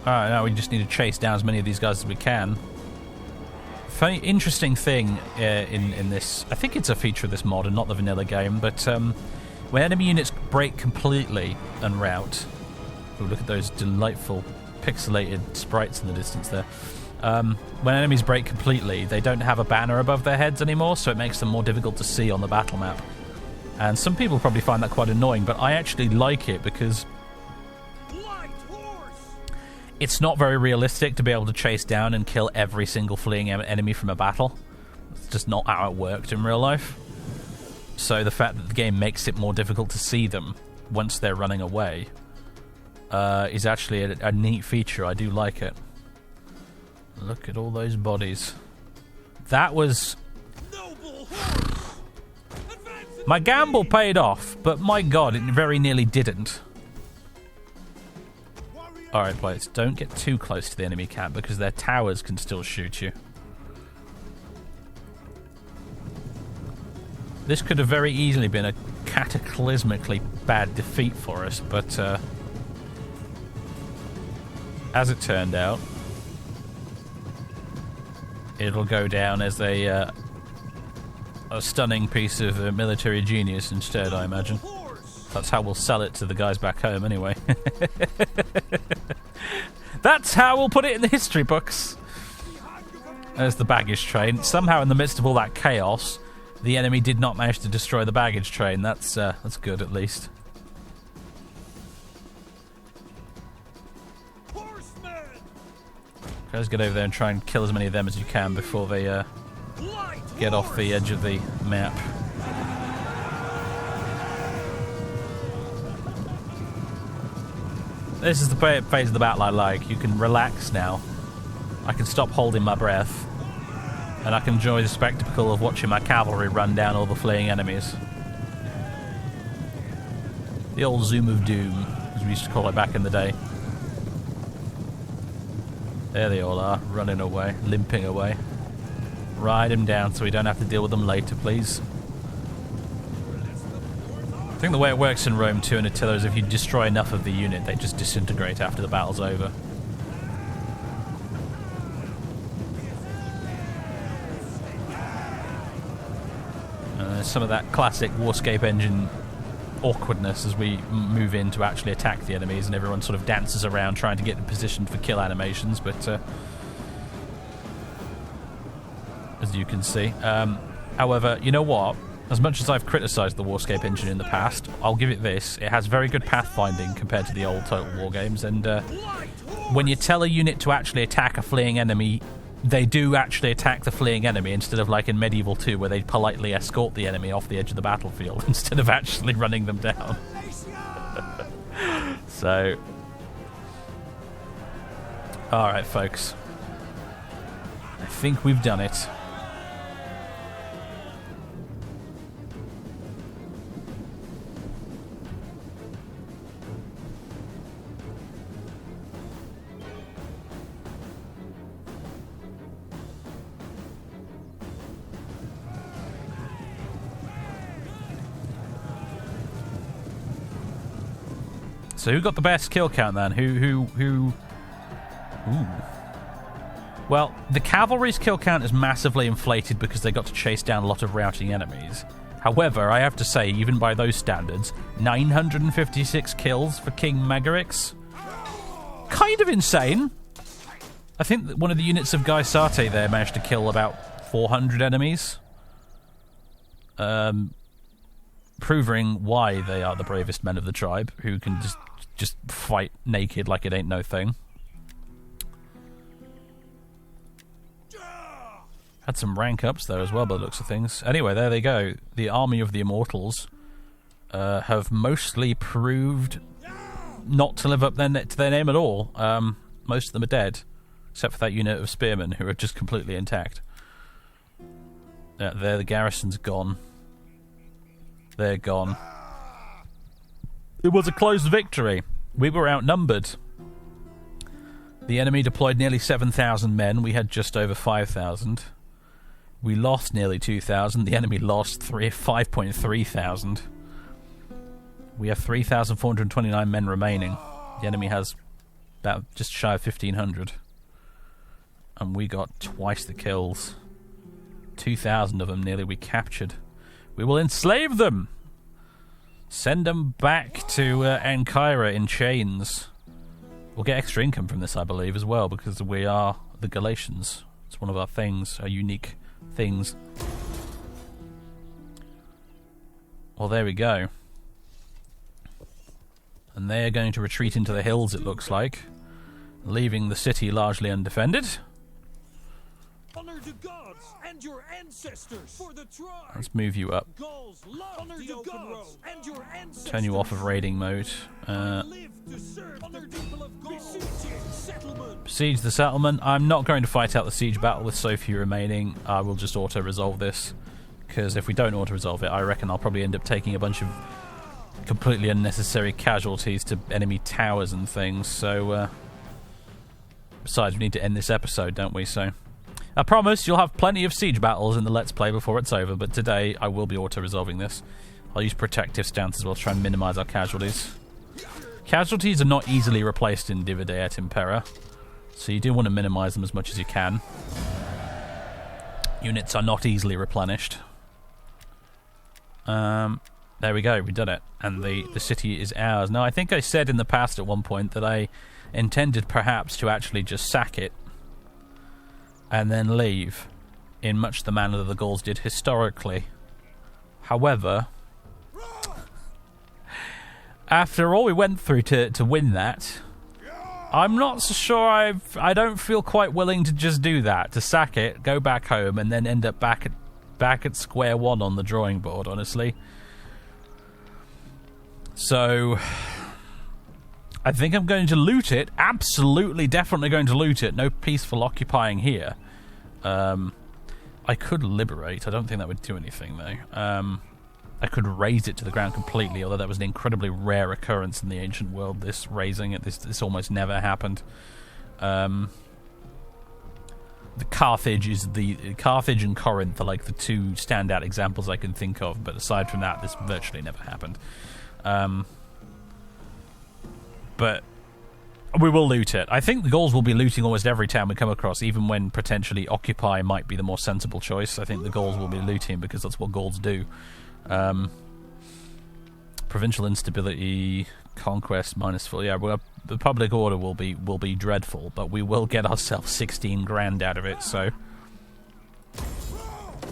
Alright, now we just need to chase down as many of these guys as we can. Funny, interesting thing in this, I think it's a feature of this mod and not the vanilla game, but when enemy units break completely and rout, oh, look at those delightful pixelated sprites in the distance there. When enemies break completely, they don't have a banner above their heads anymore, so it makes them more difficult to see on the battle map. And some people probably find that quite annoying, but I actually like it because it's not very realistic to be able to chase down and kill every single fleeing enemy from a battle. It's just not how it worked in real life. So the fact that the game makes it more difficult to see them once they're running away is actually a neat feature. I do like it. Look at all those bodies. That was... My gamble paid off, but my god, it very nearly didn't. Alright, players, don't get too close to the enemy camp because their towers can still shoot you. This could have very easily been a cataclysmically bad defeat for us, but as it turned out, it'll go down as a stunning piece of military genius instead, I imagine. That's how we'll sell it to the guys back home, anyway. That's how we'll put it in the history books. There's the baggage train. Somehow, in the midst of all that chaos, the enemy did not manage to destroy the baggage train. That's good, at least. Let's get over there and try and kill as many of them as you can before they get off the edge of the map. This is the phase of the battle I like. You can relax now. I can stop holding my breath. And I can enjoy the spectacle of watching my cavalry run down all the fleeing enemies. The old Zoom of Doom, as we used to call it back in the day. There they all are, running away, limping away. Ride them down so we don't have to deal with them later, please. I think the way it works in Rome 2 and Attila is if you destroy enough of the unit, they just disintegrate after the battle's over. Some of that classic Warscape engine awkwardness as we move in to actually attack the enemies, and everyone sort of dances around trying to get in position for kill animations, but as you can see. However, you know what? As much as I've criticised the Warscape engine in the past, I'll give it this. It has very good pathfinding compared to the old Total War games, and when you tell a unit to actually attack a fleeing enemy, they do actually attack the fleeing enemy, instead of like in Medieval 2 where they politely escort the enemy off the edge of the battlefield instead of actually running them down. So, alright folks, I think we've done it. So who got the best kill count then? Who? Ooh. Well, the cavalry's kill count is massively inflated because they got to chase down a lot of routing enemies. However, I have to say, even by those standards, 956 kills for King Megarix? Kind of insane. I think that one of the units of Gaisate there managed to kill about 400 enemies. Proving why they are the bravest men of the tribe, who can just fight naked like it ain't no thing. Had some rank ups there as well by the looks of things. Anyway, there they go. The army of the Immortals have mostly proved not to live up to their name at all. Most of them are dead, except for that unit of spearmen who are just completely intact. There, the garrison's gone. They're gone. It was a close victory. We were outnumbered. The enemy deployed nearly 7,000 men. We had just over 5,000. We lost nearly 2,000. The enemy lost 5.3 thousand. We have 3,429 men remaining. The enemy has about just shy of 1,500. And we got twice the kills. 2,000 of them nearly we captured. We will enslave them! Send them back to Ankara in chains. We'll get extra income from this, I believe, as well, because we are the Galatians. It's one of our things, our unique things. Well, there we go. And they are going to retreat into the hills, it looks like, leaving the city largely undefended. Honor to gods and your ancestors for the tribe. Let's move you up. Gauls love the open road and your ancestors. Turn you off of raiding mode. Live to serve the people of Gauls. Besiege the settlement. I'm not going to fight out the siege battle with so few remaining. I will just auto-resolve this, because if we don't auto-resolve it, I reckon I'll probably end up taking a bunch of completely unnecessary casualties to enemy towers and things. So, besides, we need to end this episode, don't we? So, I promise you'll have plenty of siege battles in the Let's Play before it's over, but today I will be auto-resolving this. I'll use protective stance as well to try and minimise our casualties. Casualties are not easily replaced in Divide et Impera, so you do want to minimise them as much as you can. Units are not easily replenished. There we go, we did it. And the city is ours. Now, I think I said in the past at one point that I intended perhaps to actually just sack it and then leave, in much the manner that the Gauls did historically. However, after all we went through to win that, I'm not so sure I don't feel quite willing to just do that, to sack it, go back home, and then end up back at square one on the drawing board, honestly. So, I think I'm going to loot it. Absolutely, definitely going to loot it. No peaceful occupying here. I could liberate. I don't think that would do anything, though. I could raze it to the ground completely, although that was an incredibly rare occurrence in the ancient world, this razing it. This almost never happened. The Carthage and Corinth are like the two standout examples I can think of, but aside from that, this virtually never happened. But we will loot it. I think the Gauls will be looting almost every town we come across, even when potentially occupy might be the more sensible choice. I think the Gauls will be looting because that's what Gauls do. Provincial instability, conquest -4. Yeah, well, the public order will be dreadful, but we will get ourselves 16 grand out of it. So,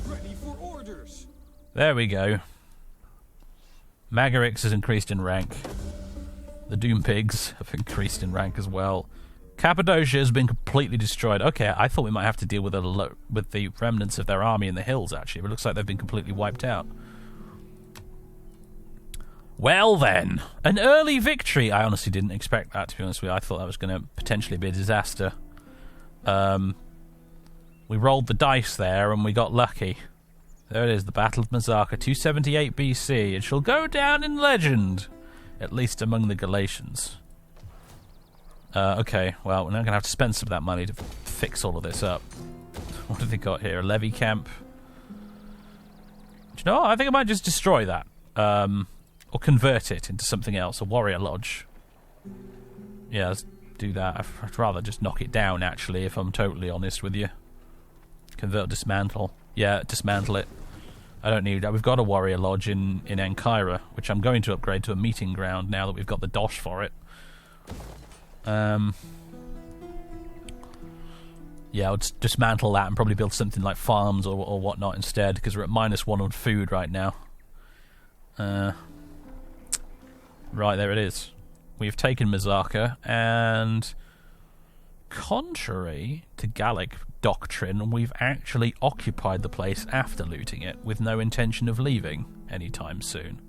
ready for orders. There we go. Magarix has increased in rank. The Doom Pigs have increased in rank as well. Cappadocia has been completely destroyed. Okay, I thought we might have to deal with the remnants of their army in the hills, actually. But it looks like they've been completely wiped out. Well then, an early victory. I honestly didn't expect that, to be honest with you. I thought that was going to potentially be a disaster. We rolled the dice there and we got lucky. There it is, the Battle of Mazaka, 278 BC. It shall go down in legend, at least among the Galatians. Okay, well, we're now going to have to spend some of that money to fix all of this up. What have they got here? A levy camp. Do you know what? I think I might just destroy that. Or convert it into something else. A warrior lodge. Yeah, let's do that. I'd rather just knock it down, actually, if I'm totally honest with you. Convert, dismantle. Yeah, dismantle it. I don't need that. We've got a warrior lodge in Ankara, which I'm going to upgrade to a meeting ground now that we've got the dosh for it. Yeah, I'll just dismantle that and probably build something like farms or whatnot instead, because we're at -1 on food right now. Right, there it is. We've taken Mazaka, and contrary to Gallic doctrine, we've actually occupied the place after looting it, with no intention of leaving anytime soon.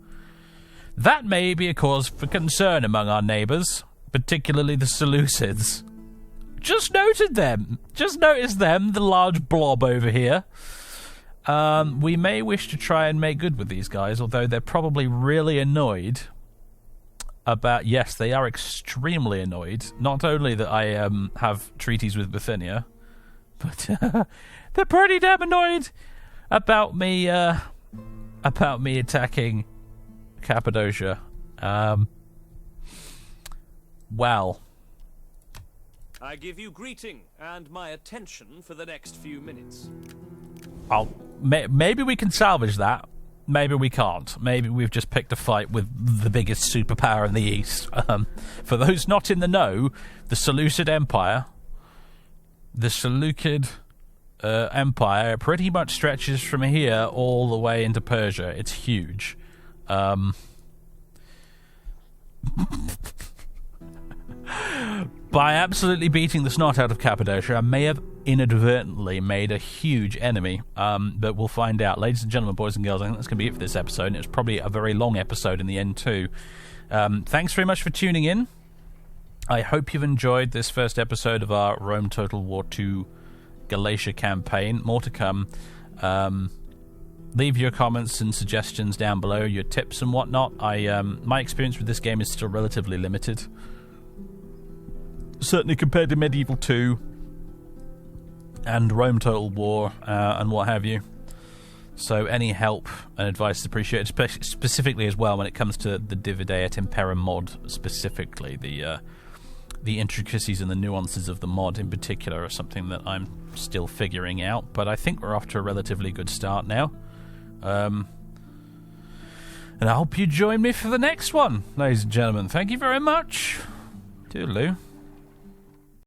That may be a cause for concern among our neighbours, particularly the Seleucids. Just noticed them, the large blob over here. We may wish to try and make good with these guys, although they're probably really annoyed about... Yes, they are extremely annoyed. Not only that I have treaties with Bithynia, but they're pretty damn annoyed about me attacking Cappadocia. Well, I give you greeting and my attention for the next few minutes. Maybe we can salvage that. Maybe we can't. Maybe we've just picked a fight with the biggest superpower in the East. For those not in the know, the Seleucid Empire... The Seleucid Empire pretty much stretches from here all the way into Persia. It's huge. By absolutely beating the snot out of Cappadocia, I may have inadvertently made a huge enemy, but we'll find out. Ladies and gentlemen, boys and girls, I think that's going to be it for this episode, and it's probably a very long episode in the end too. Thanks very much for tuning in. I hope you've enjoyed this first episode of our Rome Total War II Galatia campaign. More to come. Leave your comments and suggestions down below, your tips and whatnot. My experience with this game is still relatively limited. Certainly compared to Medieval 2 and Rome Total War and what have you. So any help and advice is appreciated, specifically as well when it comes to the Divide et Impera mod specifically. The intricacies and the nuances of the mod in particular are something that I'm still figuring out, but I think we're off to a relatively good start now. And I hope you join me for the next one, ladies and gentlemen. Thank you very much. Toodaloo.